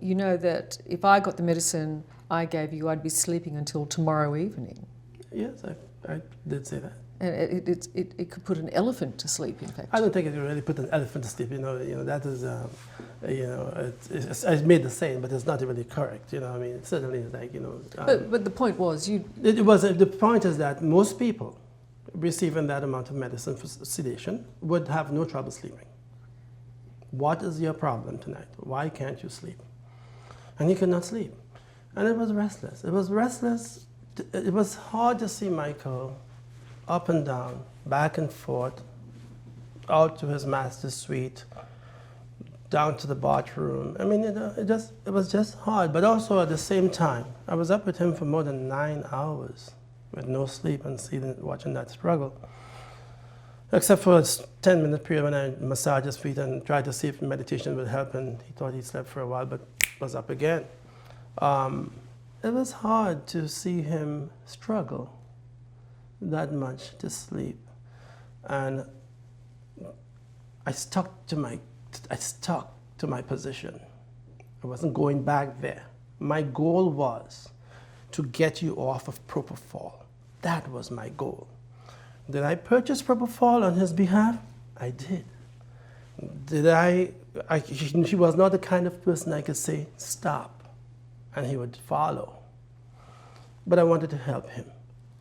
you know that if I got the medicine I gave you, I'd be sleeping until tomorrow evening? Yes, I did say that. And it could put an elephant to sleep, in fact. I don't think it could really put an elephant to sleep. You know that is, I made the saying, but it's not really correct. You know, I mean, it certainly is like, but the point was, the point is that most people receiving that amount of medicine for sedation would have no trouble sleeping. What is your problem tonight? Why can't you sleep? And he could not sleep, and it was restless. It was restless. It was hard to see Michael up and down, back and forth, out to his master's suite, down to the bathroom. I mean, it was just hard. But also at the same time, I was up with him for more than 9 hours with no sleep and watching that struggle. Except for a 10-minute period when I massaged his feet and tried to see if meditation would help, and he thought he slept for a while, but was up again. It was hard to see him struggle that much to sleep, and I stuck to my position. I wasn't going back there. My goal was to get you off of propofol. That was my goal. Did I purchase propofol on his behalf? I did. He was not the kind of person I could say, stop, and he would follow. But I wanted to help him.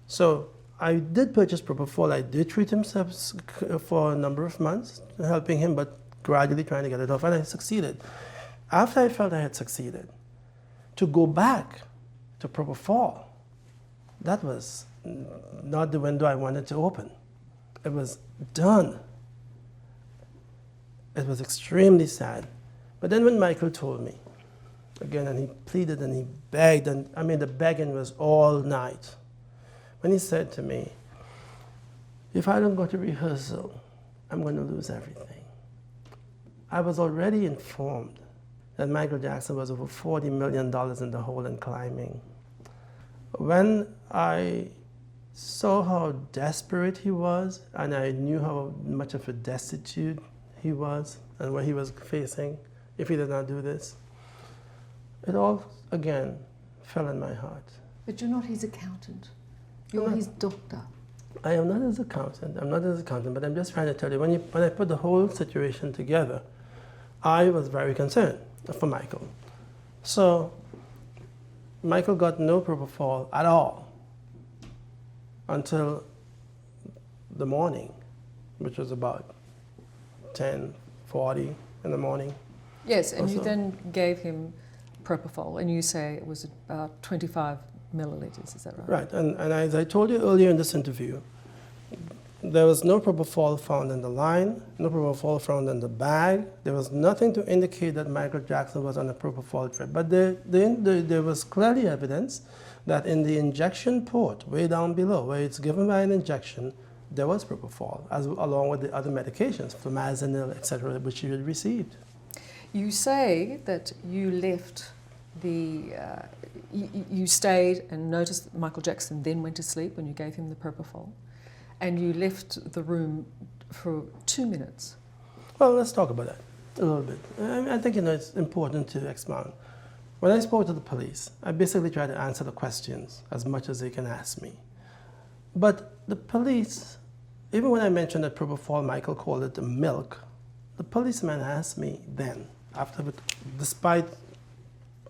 So I did purchase propofol. I did treat him for a number of months, helping him, but gradually trying to get it off, and I succeeded. After I felt I had succeeded, to go back to propofol, that was not the window I wanted to open. It was done. It was extremely sad. But then when Michael told me, again, and he pleaded and he begged, and I mean the begging was all night. When he said to me, if I don't go to rehearsal, I'm going to lose everything. I was already informed that Michael Jackson was over $40 million in the hole and climbing. When I saw how desperate he was, and I knew how much of a destitute he was and what he was facing if he did not do this, it all, again, fell in my heart. But you're not his accountant. You're his doctor. I am not his accountant. I'm not his accountant, but I'm just trying to tell you, when I put the whole situation together, I was very concerned for Michael. So Michael got no propofol at all until the morning, which was about 10:40 in the morning. Yes, and you then gave him propofol, and you say it was about 25 milliliters, is that right? Right, and as I told you earlier in this interview, there was no propofol found in the line, no propofol found in the bag. There was nothing to indicate that Michael Jackson was on a propofol trip. But there was clearly evidence that in the injection port, way down below, where it's given by an injection, there was propofol, along with the other medications, flumazenil, etc., which he had received. You say that you left you stayed and noticed that Michael Jackson then went to sleep when you gave him the propofol, and you left the room for 2 minutes. Well, let's talk about that a little bit. I think it's important to expound. When I spoke to the police, I basically tried to answer the questions as much as they can ask me. But the police, even when I mentioned that propofol, Michael called it the milk, the policeman asked me then, despite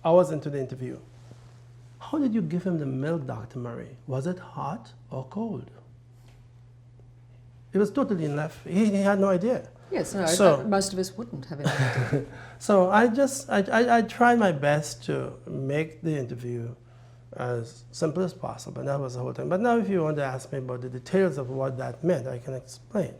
hours into the interview, how did you give him the milk, Dr. Murray? Was it hot or cold? It was totally left. He had no idea. Yes, no, most of us wouldn't have any idea. So I tried my best to make the interview as simple as possible, and that was the whole thing. But now if you want to ask me about the details of what that meant, I can explain.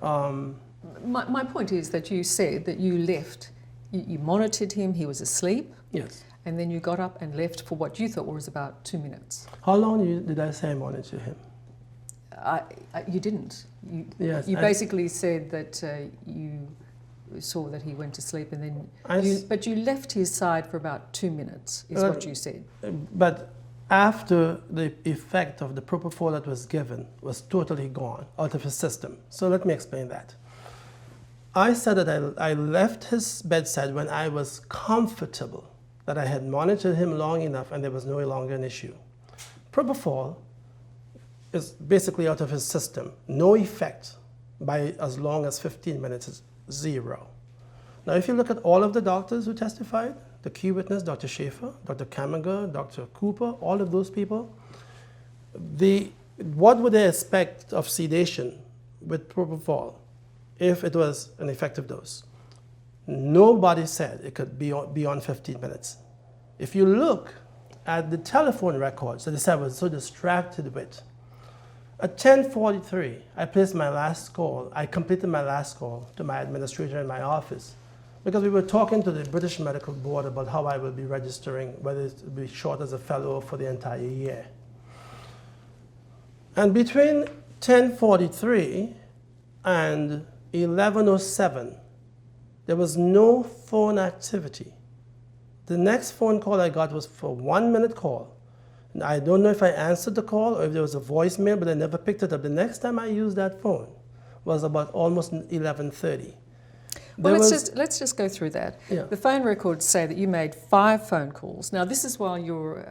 My point is that you said that you left, you monitored him, he was asleep. Yes. And then you got up and left for what you thought was about 2 minutes. How long did I say I monitored him? You didn't. Yes, you basically said that you saw that he went to sleep, and then but you left his side for about 2 minutes, is what you said. But after the effect of the propofol that was given was totally gone out of his system. So let me explain that. I said that I left his bedside when I was comfortable, that I had monitored him long enough and there was no longer an issue. Propofol is basically out of his system, no effect by as long as 15 minutes is 0. Now if you look at all of the doctors who testified, the key witness, Dr. Schaefer, Dr. Kaminger, Dr. Cooper, all of those people, what would they expect of sedation with propofol if it was an effective dose? Nobody said it could be beyond 15 minutes. If you look at the telephone records that they said I was so distracted with, at 10:43, I placed my last call. I completed my last call to my administrator in my office because we were talking to the British Medical Board about how I will be registering, whether it will be short as a fellow for the entire year. And between 10:43 and 11:07, there was no phone activity. The next phone call I got was for a 1-minute call. And I don't know if I answered the call or if there was a voicemail, but I never picked it up. The next time I used that phone was about almost 11:30. Well, let's just go through that. Yeah. The phone records say that you made 5 phone calls. Now, this is while you're,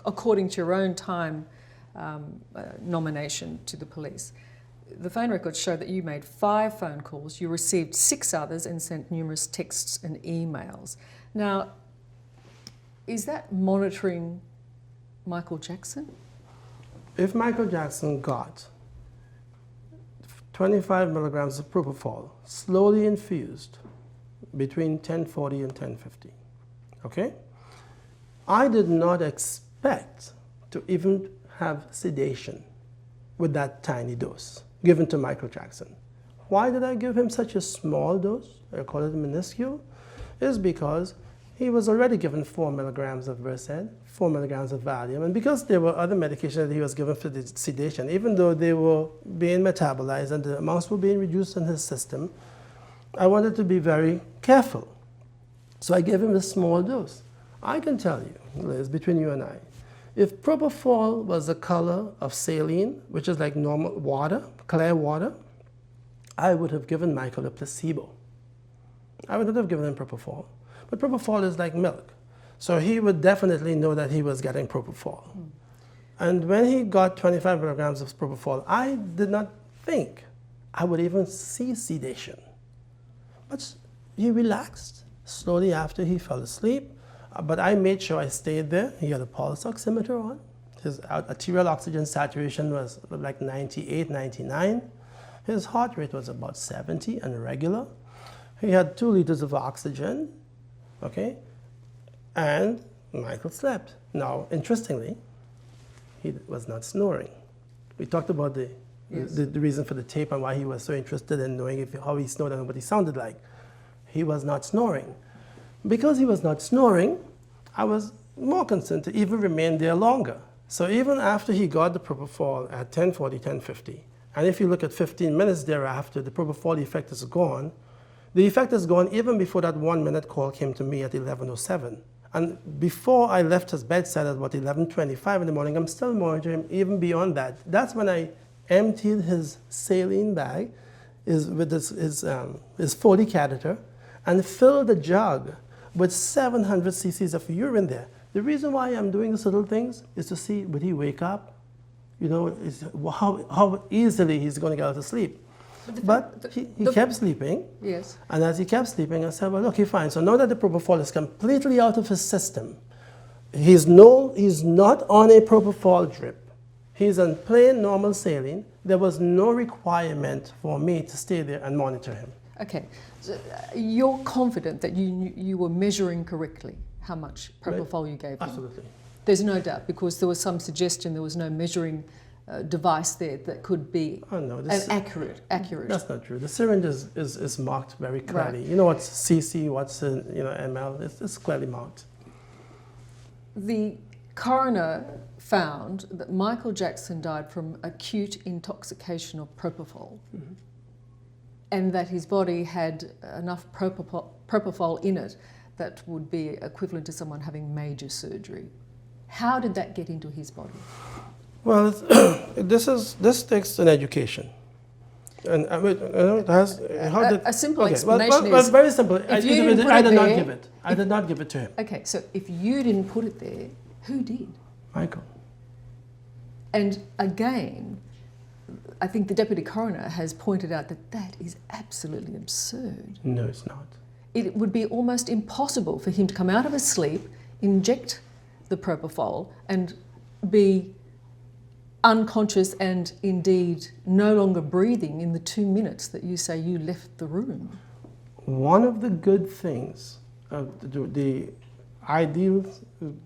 according to your own time nomination to the police. The phone records show that you made 5 phone calls, you received 6 others and sent numerous texts and emails. Now, is that monitoring Michael Jackson? If Michael Jackson got 25 milligrams of propofol slowly infused between 10:40 and 10:50, okay? I did not expect to even have sedation with that tiny dose given to Michael Jackson. Why did I give him such a small dose? I call it minuscule. Is because he was already given 4 milligrams of Versed, 4 milligrams of Valium, and because there were other medications that he was given for the sedation, even though they were being metabolized and the amounts were being reduced in his system, I wanted to be very careful. So I gave him a small dose. I can tell you, Liz, between you and I, if propofol was the color of saline, which is like normal water, clear water, I would have given Michael a placebo. I would not have given him propofol. But propofol is like milk. So he would definitely know that he was getting propofol. And when he got 25 milligrams of propofol, I did not think I would even see sedation. But he relaxed slowly after he fell asleep. But I made sure I stayed there. He had a pulse oximeter on. His arterial oxygen saturation was like 98, 99. His heart rate was about 70 and regular. He had 2 liters of oxygen, okay? And Michael slept. Now, interestingly, he was not snoring. We talked about the reason for the tape and why he was so interested in knowing how he snored and what he sounded like. He was not snoring. Because he was not snoring, I was more concerned to even remain there longer. So even after he got the propofol at 10:40, 10:50, and if you look at 15 minutes thereafter, the propofol effect is gone. The effect is gone even before that 1-minute call came to me at 11:07. And before I left his bedside at about 11:25 in the morning, I'm still monitoring him even beyond that. That's when I emptied his saline bag with his Foley catheter and filled the jug with 700 cc's of urine there. The reason why I'm doing these little things is to see, would he wake up? You know, how easily he's going to get out of sleep. But he kept sleeping. Yes. And as he kept sleeping, I said, well, okay, fine. So now that the propofol is completely out of his system, he's not on a propofol drip. He's on plain normal saline. There was no requirement for me to stay there and monitor him. Okay. So, you're confident that you were measuring correctly how much propofol you gave him? Absolutely. There's no doubt, because there was some suggestion there was no measuring device there that could be accurate. That's not true. The syringe is marked very clearly. Right. You know what's cc, what's ml. It's clearly marked. The coroner found that Michael Jackson died from acute intoxication of propofol, and that his body had enough propofol in it that would be equivalent to someone having major surgery. How did that get into his body? Well, this takes an education, and it has. A simple explanation well, is very simple. I did not give it. I did not give it to him. Okay, so if you didn't put it there, who did? Michael. And again, I think the deputy coroner has pointed out that that is absolutely absurd. No, it's not. It would be almost impossible for him to come out of his sleep, inject the propofol, and be unconscious and indeed no longer breathing in the 2 minutes that you say you left the room. One of the good things, the ideal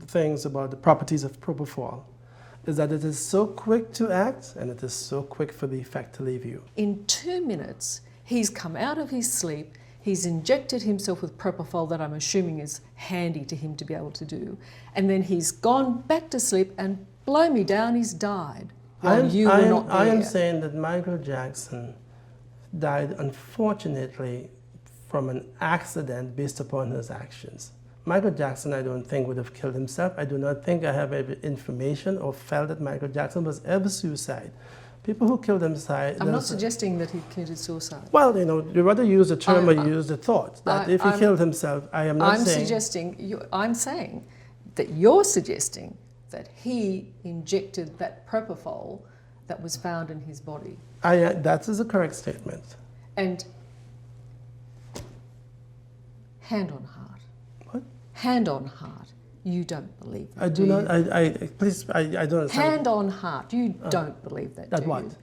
things about the properties of propofol is that it is so quick to act and it is so quick for the effect to leave you. In 2 minutes, he's come out of his sleep, he's injected himself with propofol that I'm assuming is handy to him to be able to do, and then he's gone back to sleep and blow me down, he's died while you were not there. I am saying that Michael Jackson died, unfortunately, from an accident based upon his actions. Michael Jackson, I don't think, would have killed himself. I do not think I have any information or felt that Michael Jackson was ever suicide. People who kill themselves... I'm not suggesting that he committed suicide. Well, you rather use the term or use the thought. That if he killed himself, I am not saying... I'm saying that you're suggesting that he injected that propofol that was found in his body. That is a correct statement. And hand on heart. What? Hand on heart. You don't believe that. I do not. Please, I don't understand. Hand on heart. You don't believe that. That do what?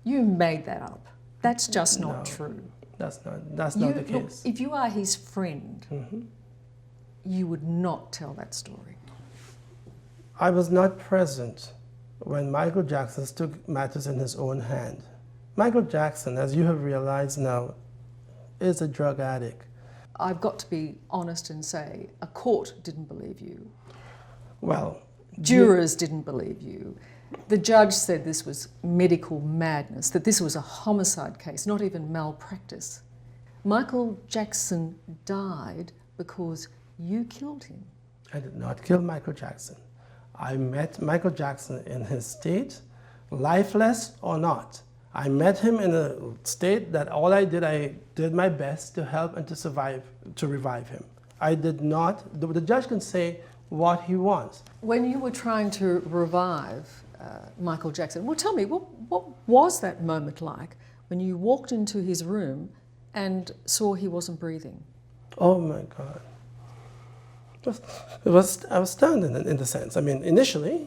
You made that up. That's just not true. That's not the case. Look, if you are his friend, you would not tell that story. I was not present when Michael Jackson took matters in his own hand. Michael Jackson, as you have realized now, is a drug addict. I've got to be honest and say a court didn't believe you. Well, jurors didn't believe you. The judge said this was medical madness, that this was a homicide case, not even malpractice. Michael Jackson died because you killed him. I did not kill Michael Jackson. I met Michael Jackson in his state, lifeless or not. I met him in a state that I did my best to help and to survive, to revive him. I did not, the judge can say what he wants. When you were trying to revive Michael Jackson, well, tell me, what was that moment like when you walked into his room and saw he wasn't breathing? Oh my God. I was stunned in the sense. I mean, initially,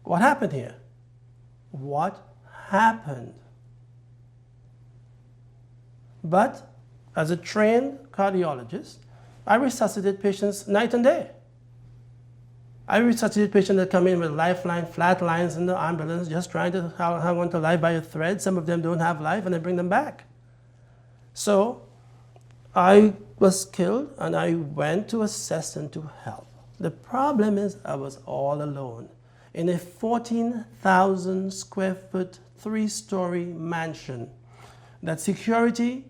what happened here? What happened? But as a trained cardiologist, I resuscitate patients night and day. I resuscitate patients that come in with lifeline, flat lines in the ambulance, just trying to hang on to life by a thread. Some of them don't have life, and I bring them back. So I was killed, and I went to assess and to help. The problem is I was all alone in a 14,000 square foot, 3-story mansion that security,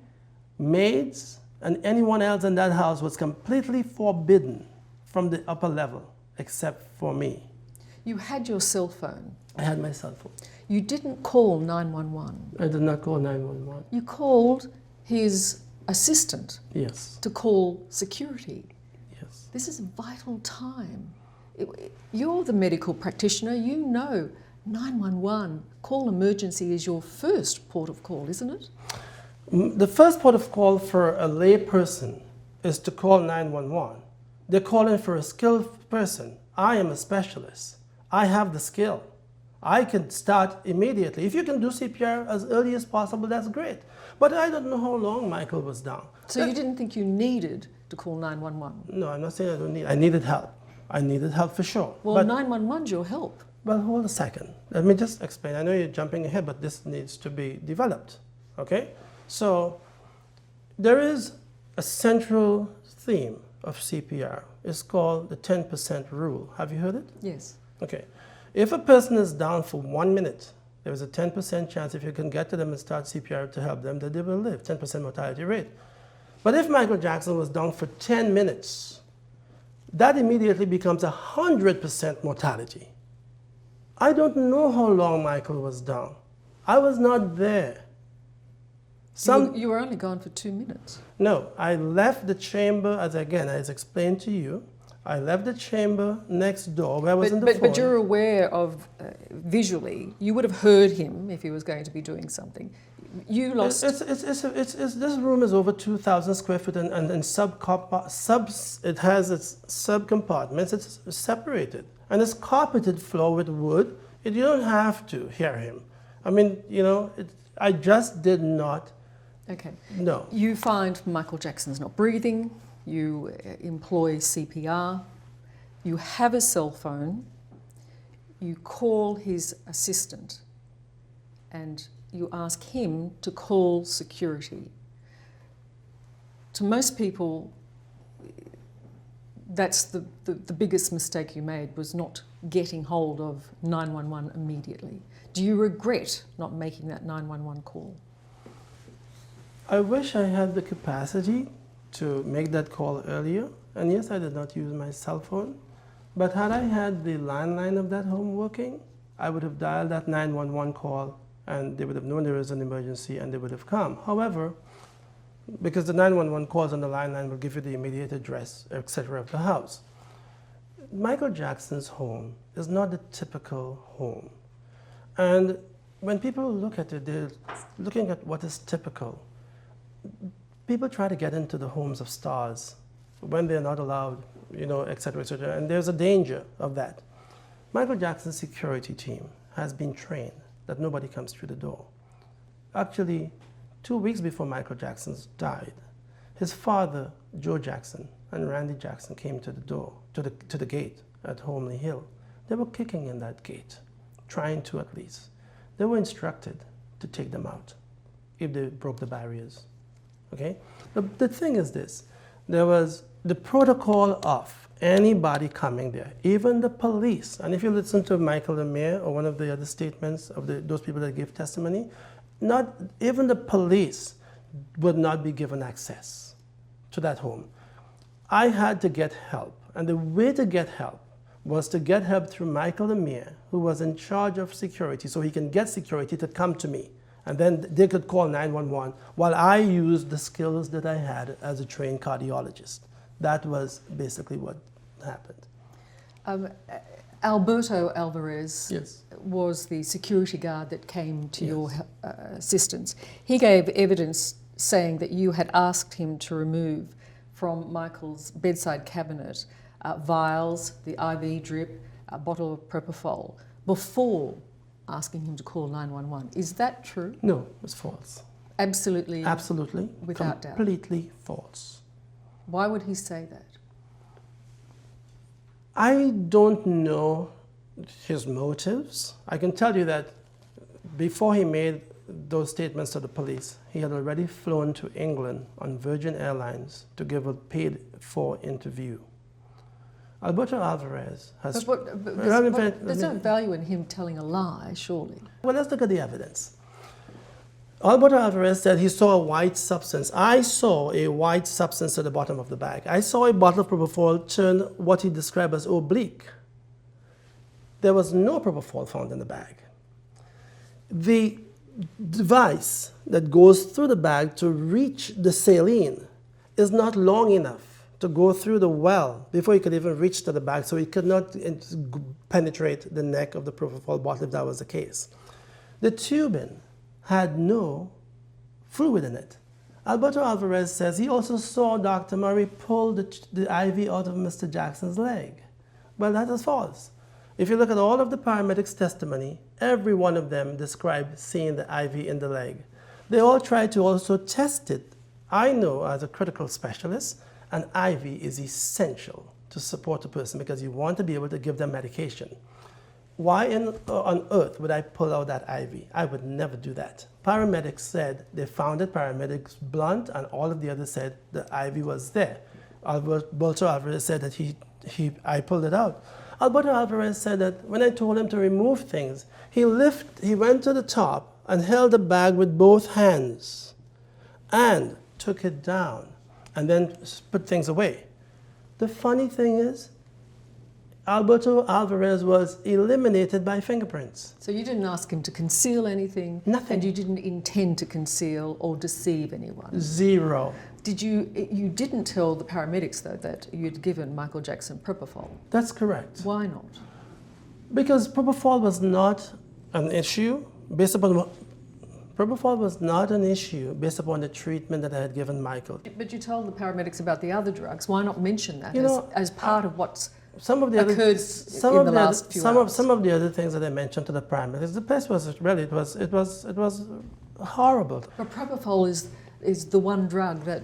maids, and anyone else in that house was completely forbidden from the upper level except for me. You had your cell phone. I had my cell phone. You didn't call 911. I did not call 911. You called his assistant Yes. to call security. Yes. This is a vital time. You're the medical practitioner. You know 911, call emergency is your first port of call, isn't it? The first port of call for a lay person is to call 911. They're calling for a skilled person. I am a specialist. I have the skill. I can start immediately. If you can do CPR as early as possible, that's great. But I don't know how long Michael was down. So you didn't think you needed to call 911? No, I'm not saying I don't need. I needed help. I needed help for sure. Well, but, 911's your help. Well, hold a second. Let me just explain. I know you're jumping ahead, but this needs to be developed. Okay? So there is a central theme of CPR. It's called the 10% rule. Have you heard it? Yes. Okay. If a person is down for 1 minute, there is a 10% chance if you can get to them and start CPR to help them that they will live, 10% mortality rate. But if Michael Jackson was down for 10 minutes, that immediately becomes 100% mortality. I don't know how long Michael was down. I was not there. You were only gone for 2 minutes. No, I left the chamber, as explained to you. I left the chamber next door where I was in the phone. But you're aware of, visually, you would have heard him if he was going to be doing something. You lost... This room is over 2,000 square feet and it has its sub-compartments. It's separated. And it's carpeted floor with wood. You don't have to hear him. I mean, I just did not... Okay. No. You find Michael Jackson's not breathing. You employ CPR. You have a cell phone. You call his assistant and you ask him to call security. To most people, that's the biggest mistake you made, was not getting hold of 911 immediately. Do you regret not making that 911 call? I wish I had the capacity to make that call earlier. And yes, I did not use my cell phone. But had I had the landline of that home working, I would have dialed that 911 call and they would have known there was an emergency and they would have come. However, because the 911 calls on the landline will give you the immediate address, etc. of the house. Michael Jackson's home is not a typical home. And when people look at it, they're looking at what is typical. People try to get into the homes of stars when they're not allowed, etc., etc., and there's a danger of that. Michael Jackson's security team has been trained that nobody comes through the door. Actually, 2 weeks before Michael Jackson died, his father, Joe Jackson, and Randy Jackson came to the door, to the gate at Homely Hill. They were kicking in that gate, trying to at least. They were instructed to take them out if they broke the barriers. Okay? The thing is this, there was the protocol of anybody coming there, even the police. And if you listen to Michael the mayor or one of the other statements of those people that give testimony, not even the police would not be given access to that home. I had to get help. And the way to get help was to get help through Michael the mayor, who was in charge of security, so he can get security to come to me. And then they could call 911 while I used the skills that I had as a trained cardiologist. That was basically what happened. Alberto Alvarez Yes. was the security guard that came to your assistance. He gave evidence saying that you had asked him to remove from Michael's bedside cabinet vials, the IV drip, a bottle of Propofol, before asking him to call 911. Is that true? No, it's false. Absolutely? Absolutely. Without doubt? Completely false. Why would he say that? I don't know his motives. I can tell you that before he made those statements to the police, he had already flown to England on Virgin Airlines to give a paid-for interview. Alberto Alvarez has... There's no value in him telling a lie, surely. Well, let's look at the evidence. Alberto Alvarez said he saw a white substance. I saw a white substance at the bottom of the bag. I saw a bottle of Propofol turn what he described as oblique. There was no Propofol found in the bag. The device that goes through the bag to reach the saline is not long enough to go through the well before it could even reach to the bag, so it could not penetrate the neck of the Propofol bottle if that was the case. The tubing had no fluid in it. Alberto Alvarez says he also saw Dr. Murray pull the IV out of Mr. Jackson's leg. Well, that is false. If you look at all of the paramedics' testimony, every one of them described seeing the IV in the leg. They all tried to also test it. I know as a critical specialist, an IV is essential to support a person because you want to be able to give them medication. Why on earth would I pull out that IV? I would never do that. Paramedics said they found it, paramedics Blunt and all of the others said the IV was there. Alberto Alvarez said that I pulled it out. Alberto Alvarez said that when I told him to remove things, he went to the top and held the bag with both hands and took it down and then put things away. The funny thing is, Alberto Alvarez was eliminated by fingerprints. So you didn't ask him to conceal anything? Nothing. And you didn't intend to conceal or deceive anyone? Zero. You didn't tell the paramedics, though, that you'd given Michael Jackson Propofol? That's correct. Why not? Because Propofol was not an issue based upon the treatment that I had given Michael. But you told the paramedics about the other drugs. Why not mention that as part of what's some of the occurred other, in the last few hours? Some of the other things that I mentioned to the paramedics, the place was really, it was horrible. But Propofol is the one drug that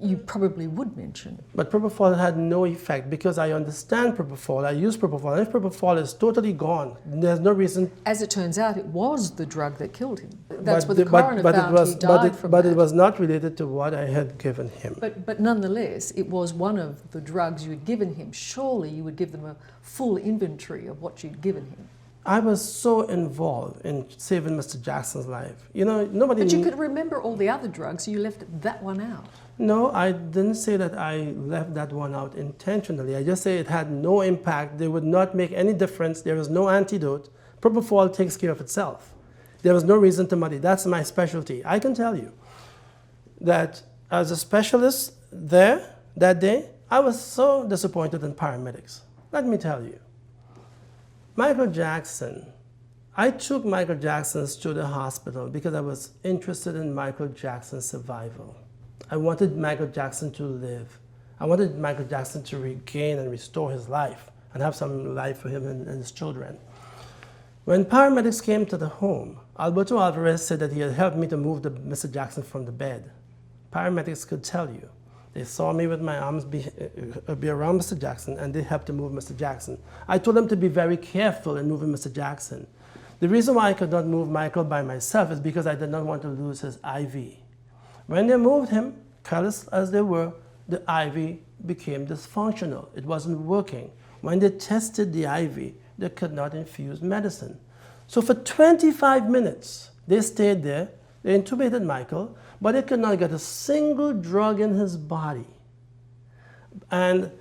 you probably would mention. But Propofol had no effect because I understand Propofol. I use Propofol. And if Propofol is totally gone, there's no reason. As it turns out, it was the drug that killed him. That's what the coroner found. He died from that. But it was not related to what I had given him. But nonetheless, it was one of the drugs you had given him. Surely you would give them a full inventory of what you'd given him. I was so involved in saving Mr. Jackson's life. Nobody. But you could remember all the other drugs, so you left that one out. No, I didn't say that I left that one out intentionally. I just say it had no impact. They would not make any difference. There was no antidote. Propofol takes care of itself. There was no reason to muddy. That's my specialty. I can tell you that as a specialist there that day, I was so disappointed in paramedics. Let me tell you. Michael Jackson, I took Michael Jackson to the hospital because I was interested in Michael Jackson's survival. I wanted Michael Jackson to live. I wanted Michael Jackson to regain and restore his life and have some life for him and his children. When paramedics came to the home, Alberto Alvarez said that he had helped me to move Mr. Jackson from the bed. Paramedics could tell you. They saw me with my arms be around Mr. Jackson, and they helped to move Mr. Jackson. I told them to be very careful in moving Mr. Jackson. The reason why I could not move Michael by myself is because I did not want to lose his IV. When they moved him, careless as they were, the IV became dysfunctional. It wasn't working. When they tested the IV, they could not infuse medicine. So for 25 minutes, they stayed there. They intubated Michael, but they could not get a single drug in his body. And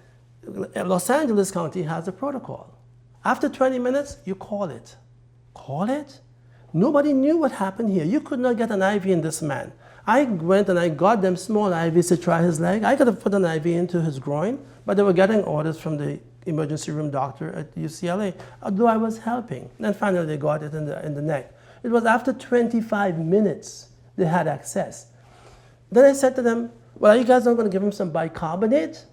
Los Angeles County has a protocol. After 20 minutes, you call it. Call it? Nobody knew what happened here. You could not get an IV in this man. I went and I got them small IVs to try his leg. I could have put an IV into his groin, but they were getting orders from the emergency room doctor at UCLA, although I was helping. And finally they got it in the neck. It was after 25 minutes they had access. Then I said to them, well, are you guys not going to give him some bicarbonate?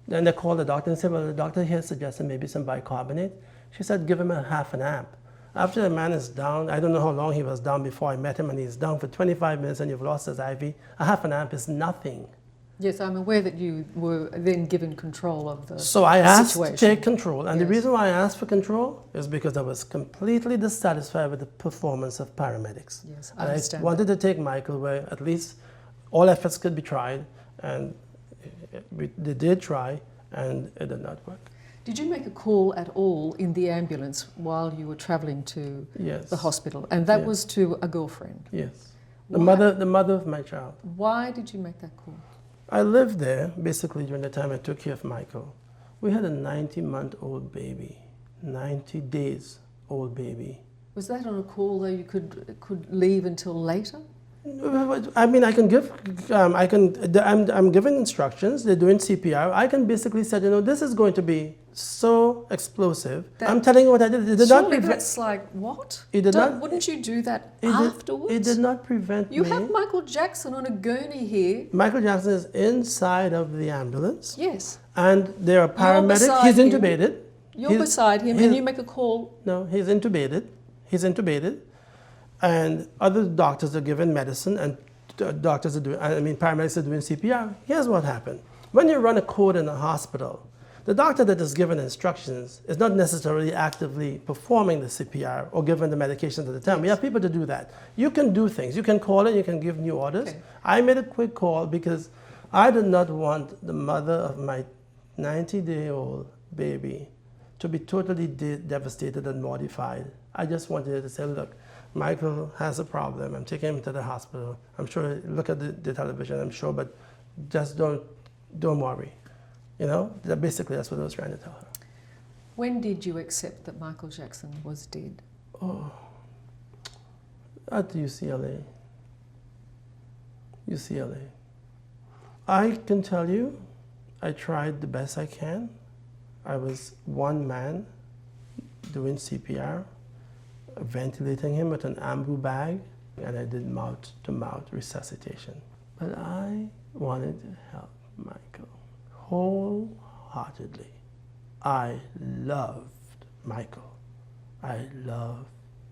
Then they called the doctor and said, well, the doctor here suggested maybe some bicarbonate. She said, give him a half an amp. After the man is down, I don't know how long he was down before I met him, and he's down for 25 minutes and you've lost his IV, a half an amp is nothing. Yes, I'm aware that you were then given control of the situation. So I asked to take control, and Yes. the reason why I asked for control is because I was completely dissatisfied with the performance of paramedics. Yes, I and understand I wanted to take Michael where at least all efforts could be tried, and they did try, and it did not work. Did you make a call at all in the ambulance while you were travelling to Yes. the hospital? And that Yes. was to a girlfriend? Yes. The Why? mother of my child. Why did you make that call? I lived there basically during the time I took care of Michael. We had a 90-month-old baby, 90 days old baby. Was that on a call though you could leave until later? I mean, I can give, I'm giving instructions. They're doing CPR. I can basically say, this is going to be so explosive. I'm telling you what I did. It did not Surely prevent. that's like, what? It did not. Wouldn't you do that It afterwards? It did not prevent You me. have Michael Jackson on a gurney here. Michael Jackson is inside of the ambulance. Yes. And there are paramedics. beside He's him. intubated. You're beside him and you make a call. No, he's intubated. He's intubated. And other doctors are giving medicine and paramedics are doing CPR. Here's what happened. When you run a code in a hospital, the doctor that is given instructions is not necessarily actively performing the CPR or giving the medications at the time. We have people to do that. You can do things. You can call it, you can give new orders. Okay. I made a quick call because I did not want the mother of my 90-day-old baby to be totally devastated and mortified. I just wanted her to say, look, Michael has a problem. I'm taking him to the hospital. I'm sure, look at the television, I'm sure, but just don't worry. Basically that's what I was trying to tell her. When did you accept that Michael Jackson was dead? At UCLA. I can tell you, I tried the best I can. I was one man doing CPR, ventilating him with an ambu bag, and I did mouth-to-mouth resuscitation. But I wanted to help Michael wholeheartedly. I loved Michael. I love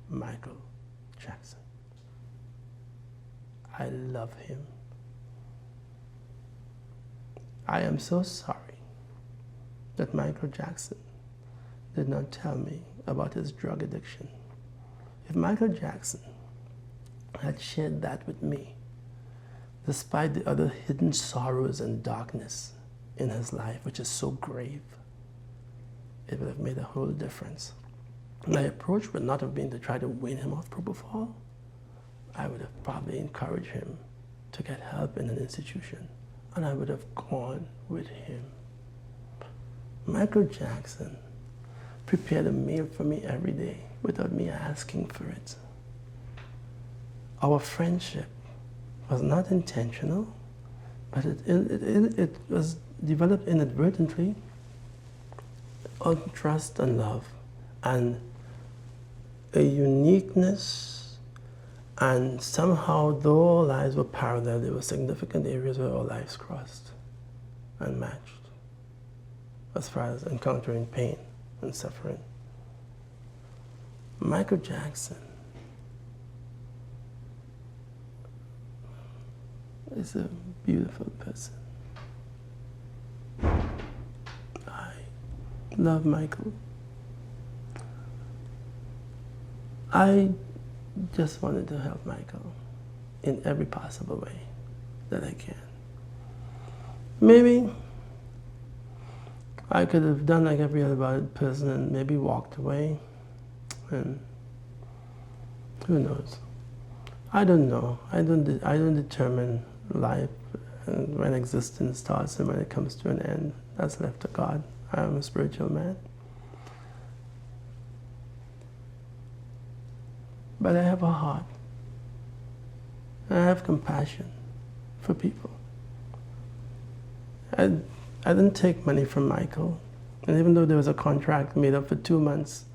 Michael Jackson. I love him. I am so sorry that Michael Jackson did not tell me about his drug addiction. If Michael Jackson had shared that with me, despite the other hidden sorrows and darkness in his life, which is so grave, it would have made a whole difference. My approach would not have been to try to wean him off Propofol. I would have probably encouraged him to get help in an institution, and I would have gone with him. Michael Jackson prepared a meal for me every day without me asking for it. Our friendship was not intentional, but it was developed inadvertently on trust and love and a uniqueness, and somehow though our lives were parallel, there were significant areas where our lives crossed and matched as far as encountering pain and suffering. Michael Jackson is a beautiful person. I love Michael. I just wanted to help Michael in every possible way that I can. Maybe I could have done like every other person and maybe walked away, and who knows? I don't know. I don't determine life and when existence starts and when it comes to an end. That's left to God. I am a spiritual man. But I have a heart. I have compassion for people. I didn't take money from Michael. And even though there was a contract made up for 2 months,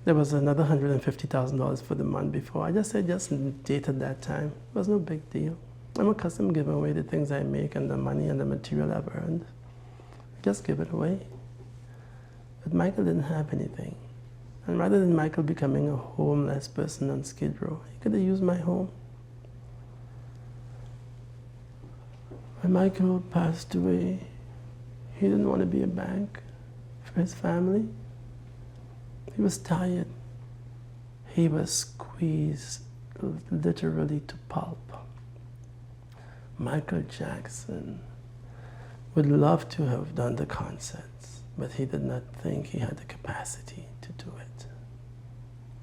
there was another $150,000 for the month before. I just dated that time. It was no big deal. I'm accustomed to giving away the things I make and the money and the material I've earned. Just give it away. But Michael didn't have anything. And rather than Michael becoming a homeless person on Skid Row, he could have used my home. When Michael passed away, he didn't want to be a bank for his family. He was tired. He was squeezed literally to pulp. Michael Jackson would love to have done the concerts, but he did not think he had the capacity to do it.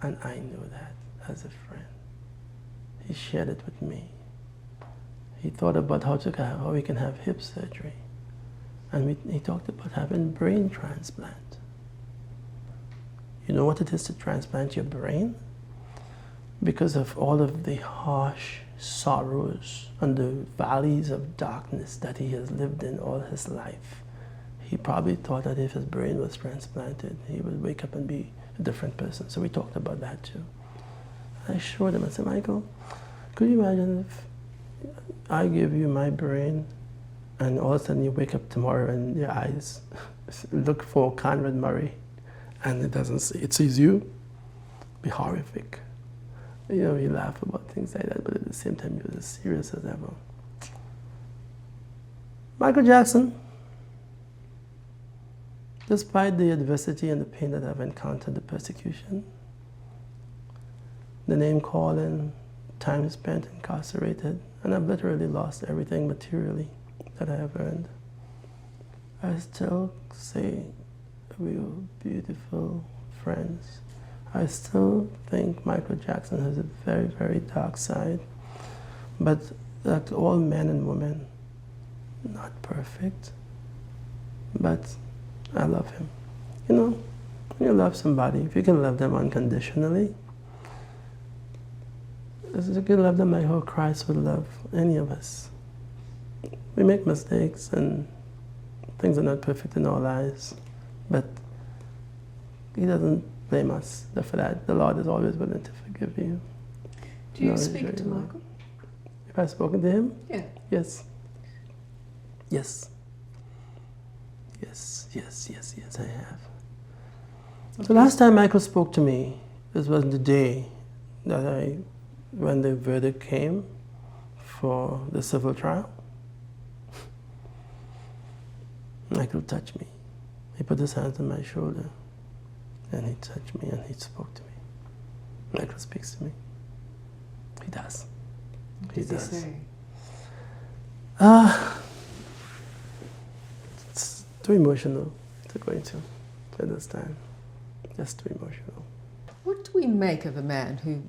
And I knew that as a friend. he shared it with me. He thought about how we can have hip surgery. And he talked about having brain transplant. You know what it is to transplant your brain? Because of all of the harsh sorrows and the valleys of darkness that he has lived in all his life, he probably thought that if his brain was transplanted, he would wake up and be a different person. So we talked about that too. I showed him, I said, Michael, could you imagine if I give you my brain and all of a sudden you wake up tomorrow and your eyes look for Conrad Murray and it sees you? It'd be horrific. You know, you laugh about things like that, but at the same time, you're as serious as ever. Michael Jackson, despite the adversity and the pain that I've encountered, the persecution, the name calling, time spent incarcerated, and I've literally lost everything materially that I have earned, I still say we were beautiful friends. I still think Michael Jackson has a very, very dark side, but like all men and women, not perfect, but I love him. You know, when you love somebody, if you can love them unconditionally, you can love them like how Christ would love any of us. We make mistakes and things are not perfect in our lives, but he doesn't blame us for that. The Lord is always willing to forgive you. Do you speak to Michael? Have I spoken to him? Yeah. Yes. Yes. Yes, yes, yes, yes, I have. Okay. The last time Michael spoke to me, this was the day that when the verdict came for the civil trial. Michael touched me. He put his hands on my shoulder. And he touched me and he spoke to me. Michael speaks to me. He does. What does he say? It's too emotional to go into at this time. Just too emotional. What do we make of a man who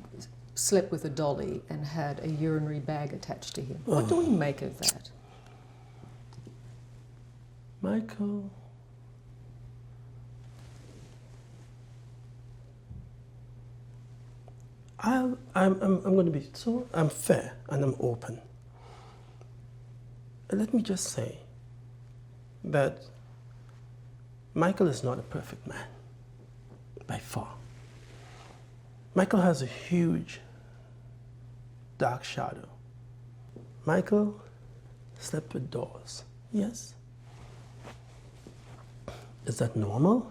slept with a dolly and had a urinary bag attached to him? What do we make of that? Michael. I'm going to be I'm fair and I'm open. Let me just say that Michael is not a perfect man, by far. Michael has a huge dark shadow. Michael slept with doors, yes. Is that normal?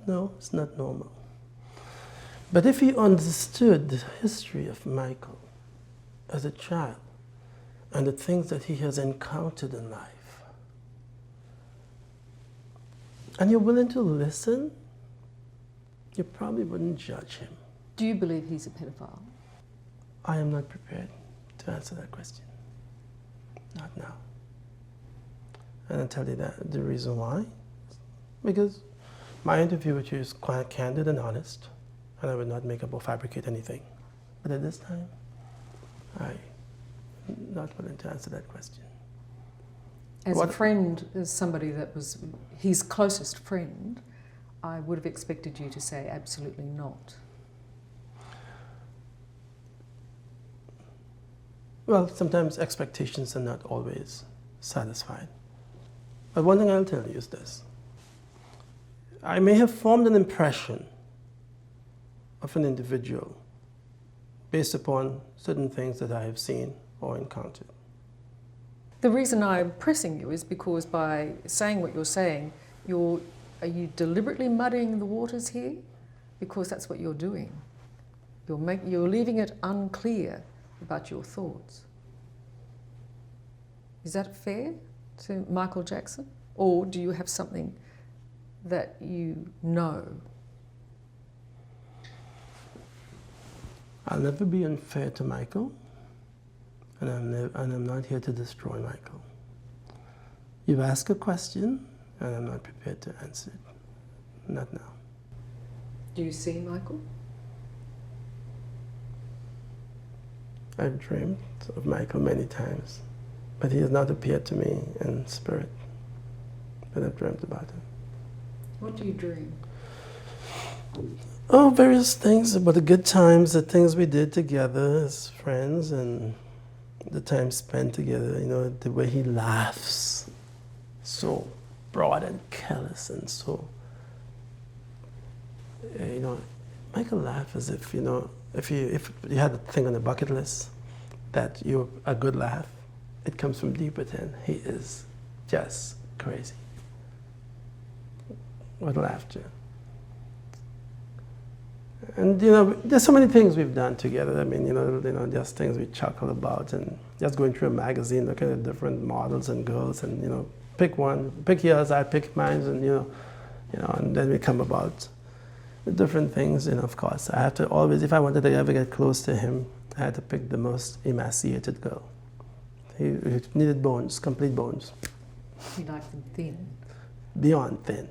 No, it's not normal. But if you understood the history of Michael as a child and the things that he has encountered in life, and you're willing to listen, you probably wouldn't judge him. Do you believe he's a pedophile? I am not prepared to answer that question. Not now. And I'll tell you that the reason why, because my interview with you is quite candid and honest, and I would not make up or fabricate anything. But at this time, I'm not willing to answer that question. As a friend, as somebody that was his closest friend, I would have expected you to say absolutely not. Well, sometimes expectations are not always satisfied. But one thing I'll tell you is this. I may have formed an impression of an individual based upon certain things that I have seen or encountered. The reason I'm pressing you is because by saying what you're saying, are you deliberately muddying the waters here? Because that's what you're doing. You're leaving it unclear about your thoughts. Is that fair to Michael Jackson? Or do you have something that you know? I'll never be unfair to Michael, and I'm not here to destroy Michael. You've asked a question, and I'm not prepared to answer it. Not now. Do you see Michael? I've dreamed of Michael many times, but he has not appeared to me in spirit. But I've dreamt about him. What do you dream? Oh, various things about the good times, the things we did together as friends, and the time spent together, you know, the way he laughs, so broad and careless and so, you know, Michael laughs as if, you know, if you had a thing on the bucket list that you're a good laugh, it comes from deep within. He is just crazy. What laughter. And, you know, there's so many things we've done together. I mean, you know, just things we chuckle about, and just going through a magazine, looking at different models and girls, and, you know, pick one, pick yours, I pick mine, and, you know, and then we come about the different things. You know, of course, I have to always, if I wanted to ever get close to him, I had to pick the most emaciated girl. He needed bones, complete bones. You like them thin? Beyond thin.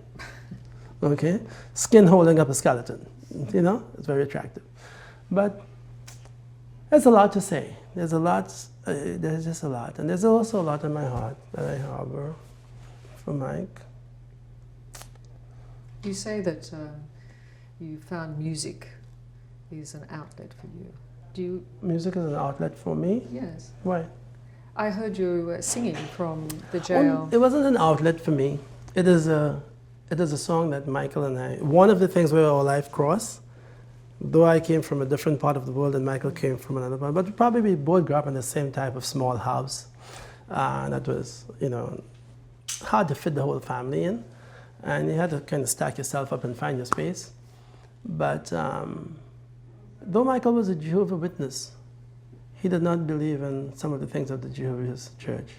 Okay? Skin holding up a skeleton. You know, it's very attractive. But there's a lot to say. There's a lot, there's just a lot. And there's also a lot in my heart that I harbor for Mike. You say that you found music is an outlet for you. Do you? Music is an outlet for me? Yes. Why? I heard you singing from the jail. It wasn't an outlet for me. It is a song that Michael and I, one of the things where our life crossed, though I came from a different part of the world and Michael came from another part, but probably we both grew up in the same type of small house. That was, you know, hard to fit the whole family in. And you had to kind of stack yourself up and find your space. But though Michael was a Jehovah's Witness, he did not believe in some of the things of the Jehovah's Church.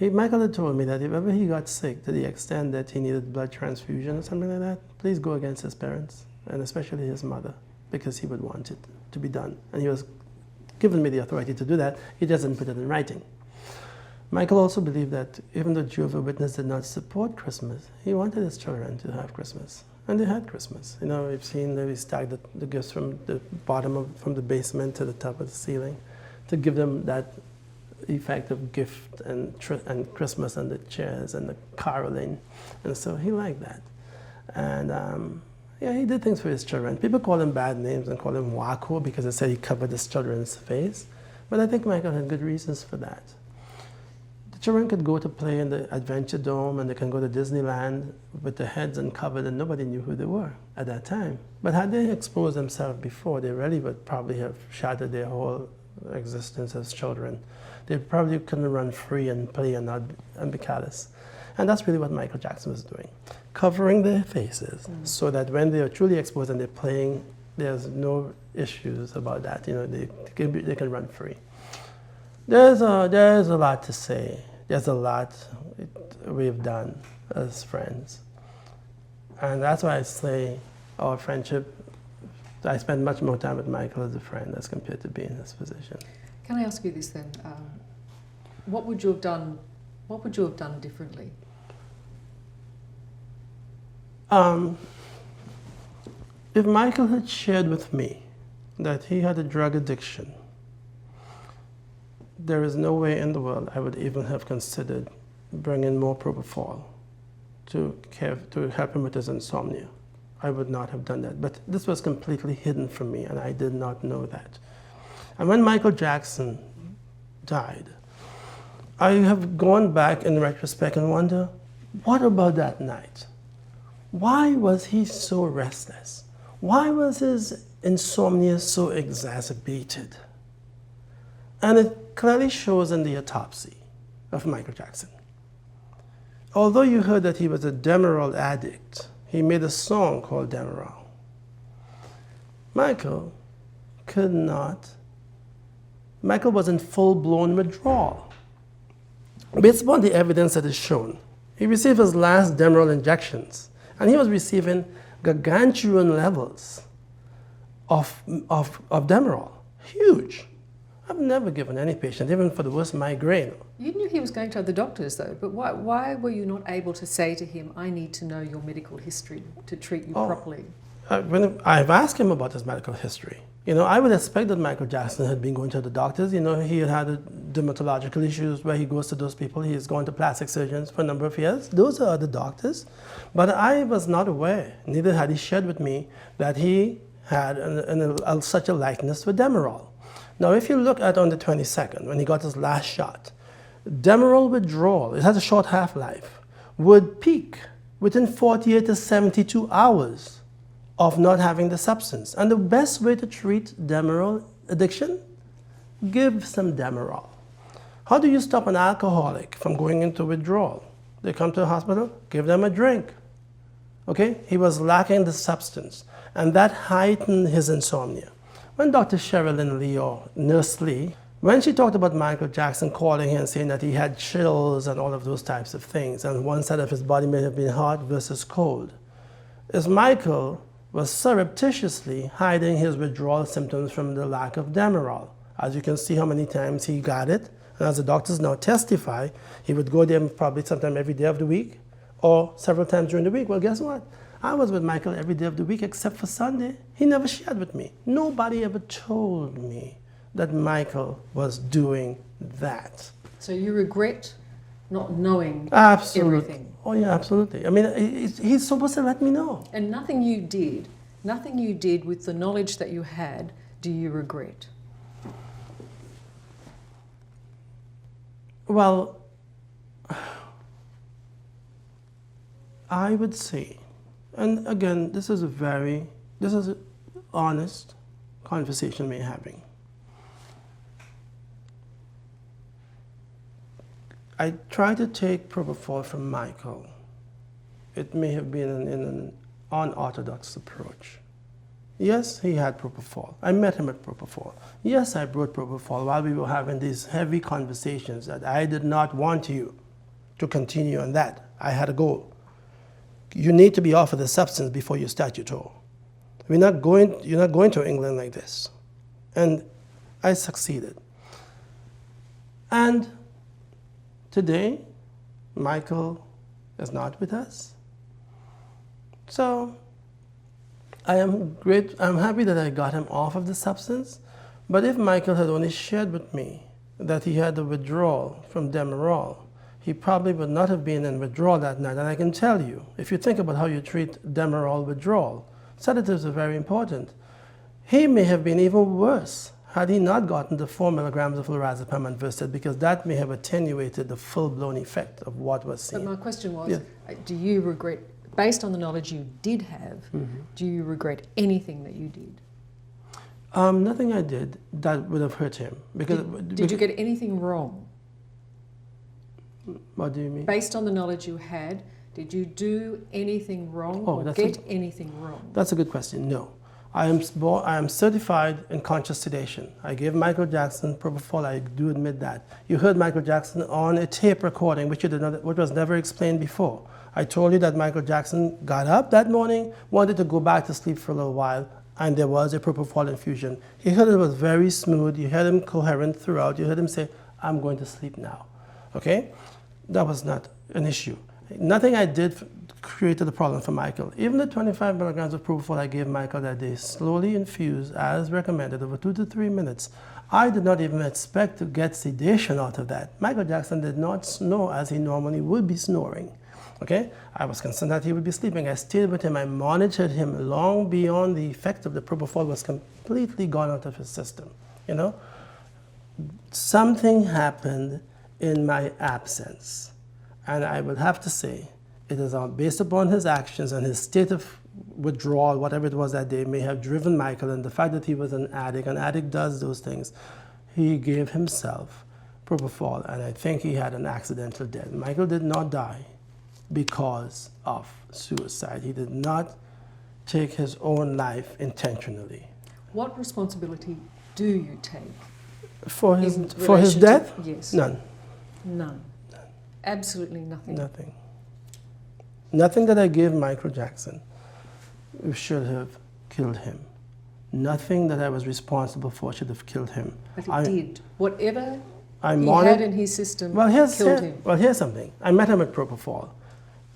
Michael had told me that if ever he got sick to the extent that he needed blood transfusion or something like that, please go against his parents, and especially his mother, because he would want it to be done. And he was given me the authority to do that. He just didn't put it in writing. Michael also believed that even though Jehovah's Witnesses did not support Christmas, he wanted his children to have Christmas. And they had Christmas. You know, we've seen that we stacked the gifts from the bottom from the basement to the top of the ceiling to give them that effect of gift and Christmas and the chairs and the caroling. And so he liked that. And yeah, he did things for his children. People call him bad names and call him Wacko because they said he covered his children's face. But I think Michael had good reasons for that. The children could go to play in the Adventure Dome and they can go to Disneyland with their heads uncovered and nobody knew who they were at that time. But had they exposed themselves before, they really would probably have shattered their whole existence as children. They probably couldn't run free and play and be callous. And that's really what Michael Jackson was doing. Covering their faces so that when they are truly exposed and they're playing, there's no issues about that. You know, they can run free. There's a lot to say. There's a lot we've done as friends. And that's why I say our friendship, I spend much more time with Michael as a friend as compared to being in his position. Can I ask you this then? What would you have done? What would you have done differently? If Michael had shared with me that he had a drug addiction, there is no way in the world I would even have considered bringing more Propofol to help him with his insomnia. I would not have done that. But this was completely hidden from me, and I did not know that. And when Michael Jackson died, I have gone back in retrospect and wonder, what about that night? Why was he so restless? Why was his insomnia so exacerbated? And it clearly shows in the autopsy of Michael Jackson. Although you heard that he was a Demerol addict, he made a song called Demerol. Michael was in full-blown withdrawal. Based upon the evidence that is shown, he received his last Demerol injections, and he was receiving gargantuan levels of Demerol. Huge. I've never given any patient, even for the worst migraine. You knew he was going to other doctors, though, but why were you not able to say to him, I need to know your medical history to treat you properly? when I've asked him about his medical history, I would expect that Michael Jackson had been going to the doctors. He had dermatological issues where he goes to those people. He has gone to plastic surgeons for a number of years. Those are other doctors. But I was not aware, neither had he shared with me, that he had such a likeness with Demerol. Now, if you look at on the 22nd, when he got his last shot, Demerol withdrawal, it has a short half-life, would peak within 48 to 72 hours of not having the substance. And the best way to treat Demerol addiction? Give some Demerol. How do you stop an alcoholic from going into withdrawal? They come to the hospital, give them a drink. Okay? He was lacking the substance, and that heightened his insomnia. When Dr. Sherilyn Lee, or Nurse Lee, when she talked about Michael Jackson calling him and saying that he had chills and all of those types of things, and one side of his body may have been hot versus cold, is Michael was surreptitiously hiding his withdrawal symptoms from the lack of Demerol. As you can see how many times he got it, and as the doctors now testify, he would go there probably sometime every day of the week or several times during the week. Well, guess what? I was with Michael every day of the week except for Sunday. He never shared with me. Nobody ever told me that Michael was doing that. So you regret not knowing Absolutely. everything? Oh yeah, absolutely. I mean, he's supposed to let me know. And nothing you did with the knowledge that you had, do you regret? Well, I would say, and again, this is an honest conversation we're having. I tried to take Propofol from Michael. It may have been in an unorthodox approach. Yes, he had Propofol. I met him at Propofol. Yes, I brought Propofol while we were having these heavy conversations that I did not want you to continue on that. I had a goal. You need to be off of the substance before you start your tour. You're not going to England like this. And I succeeded. And today, Michael is not with us. So I'm happy that I got him off of the substance. But if Michael had only shared with me that he had the withdrawal from Demerol, he probably would not have been in withdrawal that night. And I can tell you, if you think about how you treat Demerol withdrawal, sedatives are very important. He may have been even worse had he not gotten the 4 milligrams of lorazepam and Versed, because that may have attenuated the full-blown effect of what was seen. But my question was, do you regret, based on the knowledge you did have, do you regret anything that you did? Nothing I did that would have hurt him. Because did you get anything wrong? What do you mean? Based on the knowledge you had, did you do anything wrong or get anything wrong? That's a good question. No. I am certified in conscious sedation. I gave Michael Jackson Propofol. I do admit that. You heard Michael Jackson on a tape recording, which was never explained before. I told you that Michael Jackson got up that morning, wanted to go back to sleep for a little while, and there was a Propofol infusion. He heard it was very smooth. You heard him coherent throughout. You heard him say, "I'm going to sleep now." Okay? That was not an issue. Nothing I did created a problem for Michael. Even the 25 milligrams of Propofol I gave Michael that day, slowly infused as recommended over 2 to 3 minutes, I did not even expect to get sedation out of that. Michael Jackson did not snore as he normally would be snoring. Okay? I was concerned that he would be sleeping. I stayed with him. I monitored him long beyond the effect of the Propofol was completely gone out of his system. You know? Something happened in my absence. And I would have to say, it is based upon his actions and his state of withdrawal, whatever it was that day, may have driven Michael, and the fact that he was an addict does those things. He gave himself Propofol, and I think he had an accidental death. Michael did not die because of suicide. He did not take his own life intentionally. What responsibility do you take? For his death? Yes. None. None. Absolutely nothing. Nothing. Nothing that I gave Michael Jackson should have killed him. Nothing that I was responsible for should have killed him. But it did. Whatever he had in his system killed him. Well, here's something. I met him at Propofol.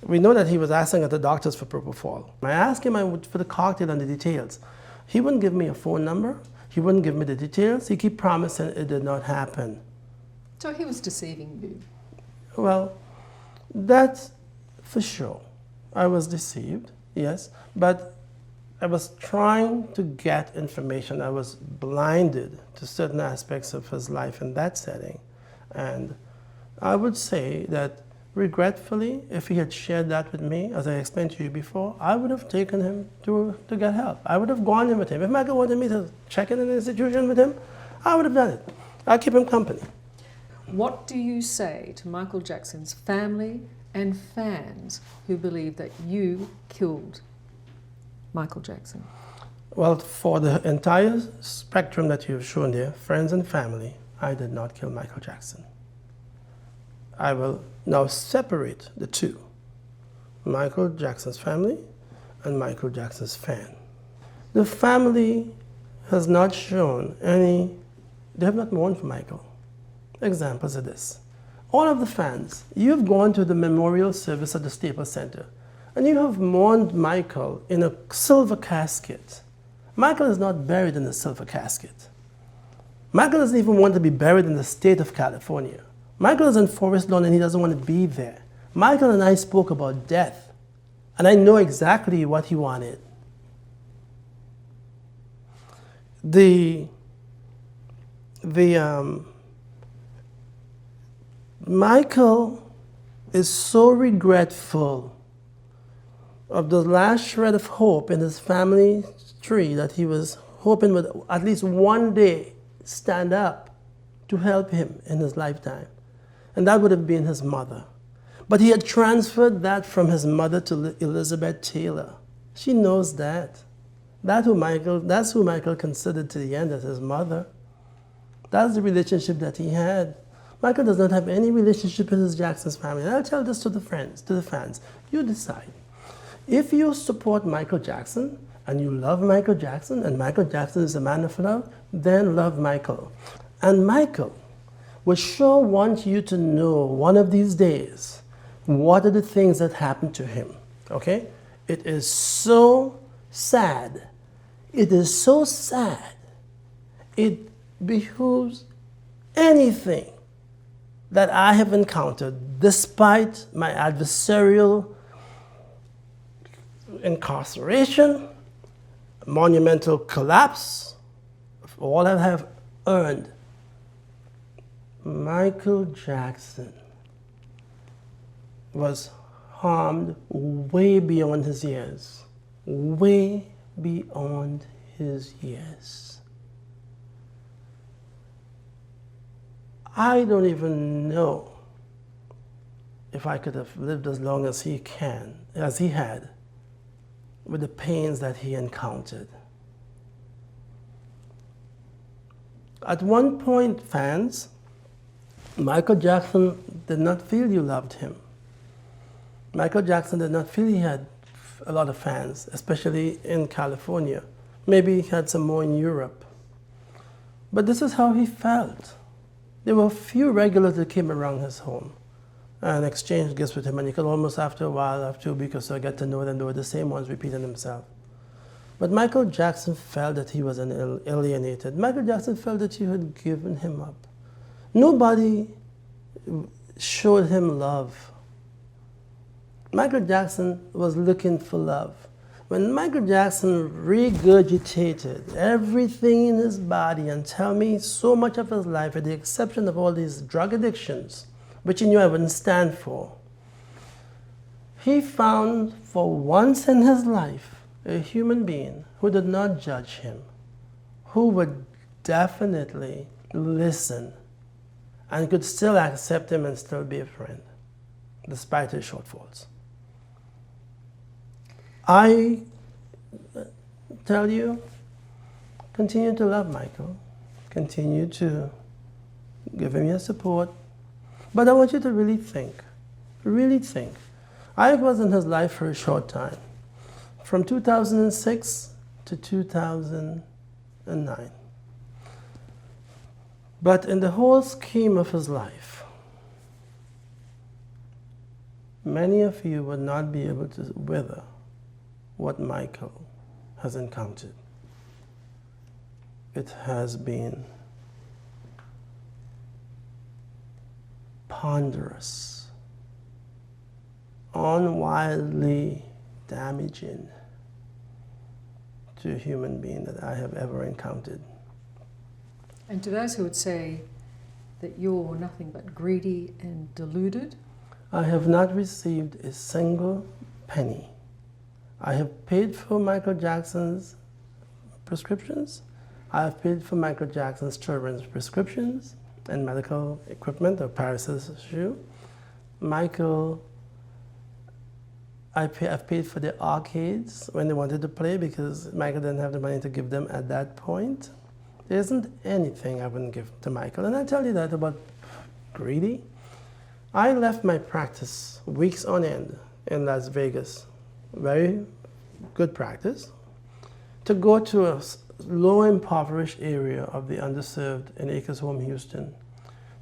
We know that he was asking at the doctors for Propofol. I asked him for the cocktail and the details. He wouldn't give me a phone number. He wouldn't give me the details. He kept promising it did not happen. So he was deceiving you. Well, that's for sure. I was deceived, yes, but I was trying to get information. I was blinded to certain aspects of his life in that setting. And I would say that regretfully, if he had shared that with me, as I explained to you before, I would have taken him to get help. I would have gone in with him. If Michael wanted me to check in an institution with him, I would have done it. I'd keep him company. What do you say to Michael Jackson's family and fans who believe that you killed Michael Jackson? Well, for the entire spectrum that you've shown there, friends and family, I did not kill Michael Jackson. I will now separate the two, Michael Jackson's family and Michael Jackson's fan. The family has not shown any, they have not mourned for Michael. Examples of this. All of the fans, you've gone to the memorial service at the Staples Center and you have mourned Michael in a silver casket. Michael is not buried in a silver casket. Michael doesn't even want to be buried in the state of California. Michael is in Forest Lawn and he doesn't want to be there. Michael and I spoke about death, and I know exactly what he wanted. Michael is so regretful of the last shred of hope in his family tree that he was hoping would at least one day stand up to help him in his lifetime. And that would have been his mother. But he had transferred that from his mother to Elizabeth Taylor. She knows that. That's who Michael considered to the end as his mother. That's the relationship that he had. Michael does not have any relationship with his Jackson's family. And I'll tell this to the fans. You decide. If you support Michael Jackson and you love Michael Jackson and Michael Jackson is a man of love, then love Michael. And Michael will sure want you to know one of these days what are the things that happened to him. Okay? It is so sad. It is so sad. It behooves anything that I have encountered, despite my adversarial incarceration, monumental collapse, of all I have earned. Michael Jackson was harmed way beyond his years. Way beyond his years. I don't even know if I could have lived as long as he had, with the pains that he encountered. At one point, fans, Michael Jackson did not feel you loved him. Michael Jackson did not feel he had a lot of fans, especially in California. Maybe he had some more in Europe. But this is how he felt. There were a few regulars that came around his home and exchanged gifts with him, and you could almost, after a while, after a week or so, get to know them. They were the same ones repeating themselves. But Michael Jackson felt that he was alienated. Michael Jackson felt that you had given him up. Nobody showed him love. Michael Jackson was looking for love. When Michael Jackson regurgitated everything in his body and tell me so much of his life, with the exception of all these drug addictions, which he knew I wouldn't stand for, he found for once in his life a human being who did not judge him, who would definitely listen and could still accept him and still be a friend, despite his shortfalls. I tell you, continue to love Michael, continue to give him your support, but I want you to really think. I was in his life for a short time, from 2006 to 2009. But in the whole scheme of his life, many of you would not be able to weather what Michael has encountered. It has been ponderous, unwildly damaging to a human being that I have ever encountered. And to those who would say that you're nothing but greedy and deluded, I have not received a single penny. I have paid for Michael Jackson's prescriptions. I have paid for Michael Jackson's children's prescriptions and medical equipment or Paris's shoe. Michael, I've paid for the arcades when they wanted to play because Michael didn't have the money to give them at that point. There isn't anything I wouldn't give to Michael. And I tell you that about greedy. I left my practice weeks on end in Las Vegas, very good practice, to go to a low impoverished area of the underserved in Acres Home, Houston,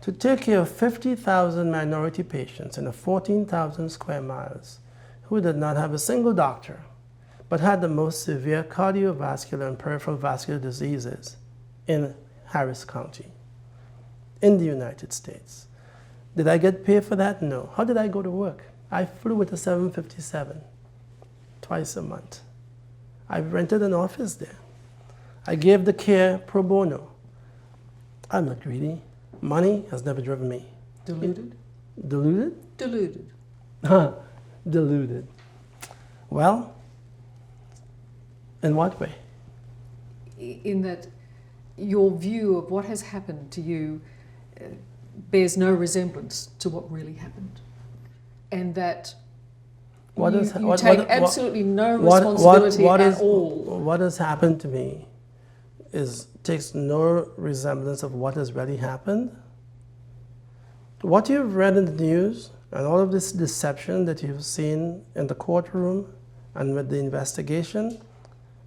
to take care of 50,000 minority patients in a 14,000 square miles who did not have a single doctor, but had the most severe cardiovascular and peripheral vascular diseases in Harris County, in the United States. Did I get paid for that? No. How did I go to work? I flew with a 757 twice a month. I rented an office there. I gave the care pro bono. I'm not greedy. Money has never driven me. deluded? Deluded? Deluded. Deluded. Well, in what way? In that your view of what has happened to you bears no resemblance to what really happened. And that you take absolutely no responsibility at all. What has happened to me takes no resemblance of what has really happened. What you've read in the news and all of this deception that you've seen in the courtroom and with the investigation,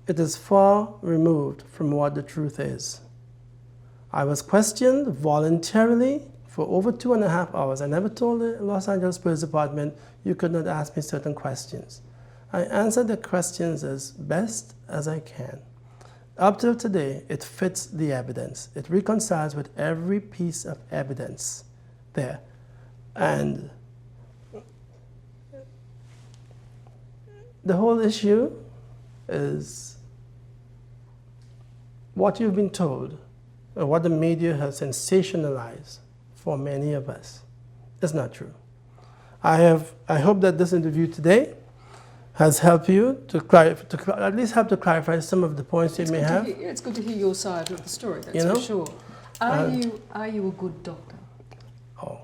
it is far removed from what the truth is. I was questioned voluntarily for over 2.5 hours. I never told the Los Angeles Police Department, you could not ask me certain questions. I answered the questions as best as I can. Up till today, it fits the evidence. It reconciles with every piece of evidence there. And the whole issue is what you've been told, or what the media has sensationalized for many of us, is not true. I hope that this interview today has helped you to at least help to clarify some of the points you may have. It's good to hear your side of the story, that's for sure. Are you a good doctor? Oh,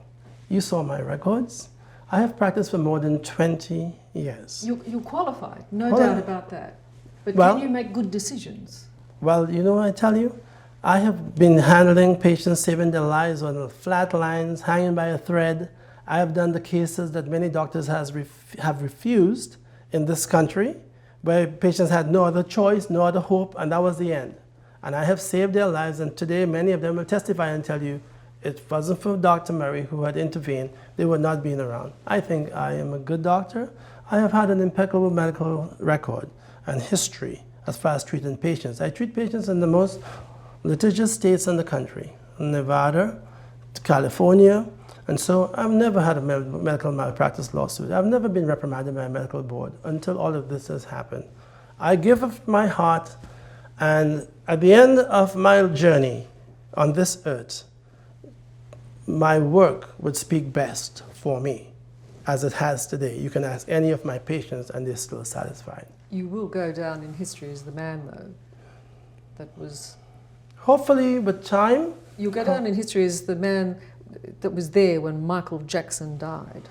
you saw my records. I have practiced for more than 20 years. You're qualified, no doubt about that. But can you make good decisions? Well, you know what I tell you? I have been handling patients, saving their lives on flat lines, hanging by a thread. I have done the cases that many doctors have refused in this country, where patients had no other choice, no other hope, and that was the end. And I have saved their lives, and today many of them will testify and tell you, if it wasn't for Dr. Murray who had intervened, they would not be around. I think I am a good doctor. I have had an impeccable medical record and history as far as treating patients. I treat patients in the most litigious states in the country, Nevada, California, and so I've never had a medical malpractice lawsuit. I've never been reprimanded by a medical board until all of this has happened. I give of my heart, and at the end of my journey on this earth, my work would speak best for me, as it has today. You can ask any of my patients and they're still satisfied. You will go down in history as the man, though, that was... Hopefully, with time... You'll go down in history as the man that was there when Michael Jackson died.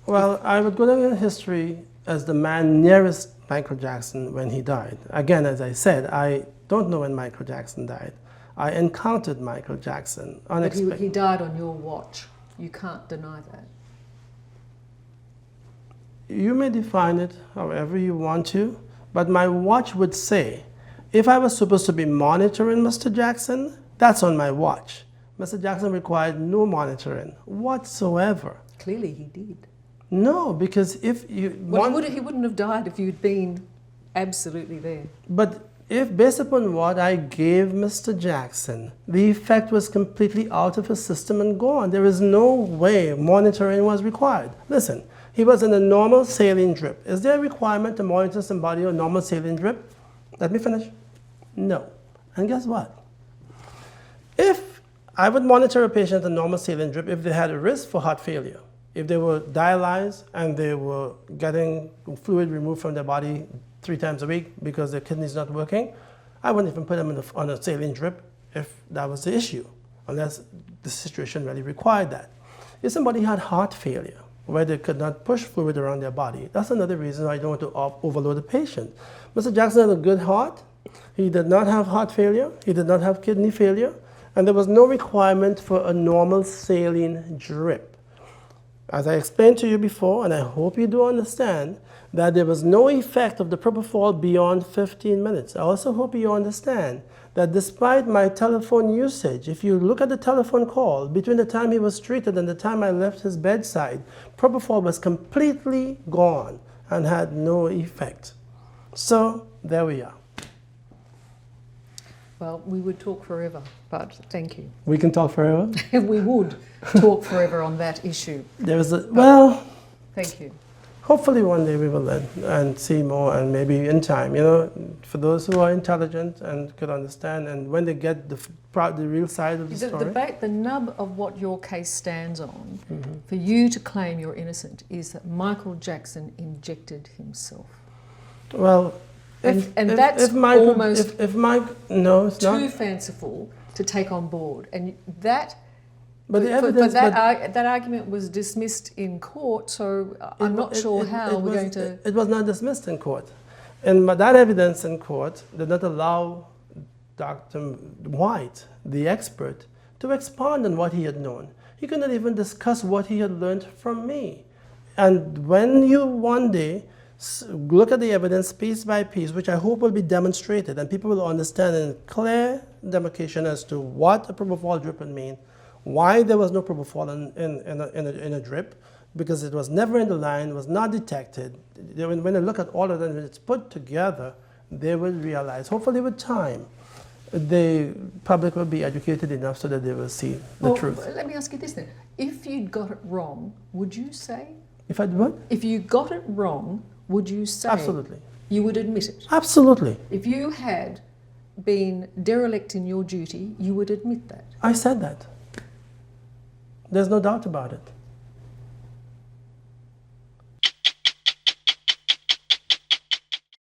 Well, I would go down in history as the man nearest Michael Jackson when he died. Again, as I said, I don't know when Michael Jackson died. I encountered Michael Jackson unexpectedly. But he died on your watch. You can't deny that. You may define it however you want to, but my watch would say, if I was supposed to be monitoring Mr. Jackson, that's on my watch. Mr. Jackson required no monitoring whatsoever. Clearly he did. No, because if you Well, he wouldn't have died if you'd been absolutely there. But if, based upon what I gave Mr. Jackson, the effect was completely out of his system and gone. There is no way monitoring was required. Listen, he was in a normal saline drip. Is there a requirement to monitor somebody on a normal saline drip? Let me finish. No. And guess what? If I would monitor a patient on a normal saline drip if they had a risk for heart failure, if they were dialyzed and they were getting fluid removed from their body 3 times a week because their kidney's not working, I wouldn't even put them on a saline drip if that was the issue, unless the situation really required that. If somebody had heart failure, where they could not push fluid around their body, that's another reason I don't want to overload the patient. Mr. Jackson had a good heart. He did not have heart failure. He did not have kidney failure. And there was no requirement for a normal saline drip. As I explained to you before, and I hope you do understand, that there was no effect of the propofol beyond 15 minutes. I also hope you understand that despite my telephone usage, if you look at the telephone call, between the time he was treated and the time I left his bedside, propofol was completely gone and had no effect. So there we are. Well, we would talk forever, but thank you. We can talk forever? We would talk forever on that issue. Well, thank you. Hopefully one day we will learn and see more, and maybe in time, you know, for those who are intelligent and could understand, and when they get the real side of the story. The nub of what your case stands on, for you to claim you're innocent, is that Michael Jackson injected himself. Well, that's Michael, almost no, it's too not fanciful to take on board, and that. But the evidence, that argument was dismissed in court, so I'm not sure how we're going to. It was not dismissed in court, and that evidence in court did not allow Dr. White, the expert, to expand on what he had known. He could not even discuss what he had learned from me. And when you one day look at the evidence piece by piece, which I hope will be demonstrated, and people will understand in clear demarcation as to what a propofol drip would mean, why there was no propofol in a drip, because it was never in the line, was not detected. When they look at all of them, when it's put together, they will realize, hopefully with time, the public will be educated enough so that they will see the truth. Let me ask you this then. If you'd got it wrong, would you say? If I what? If you got it wrong, would you say? Absolutely. You would admit it? Absolutely. If you had been derelict in your duty, you would admit that? I said that. There's no doubt about it.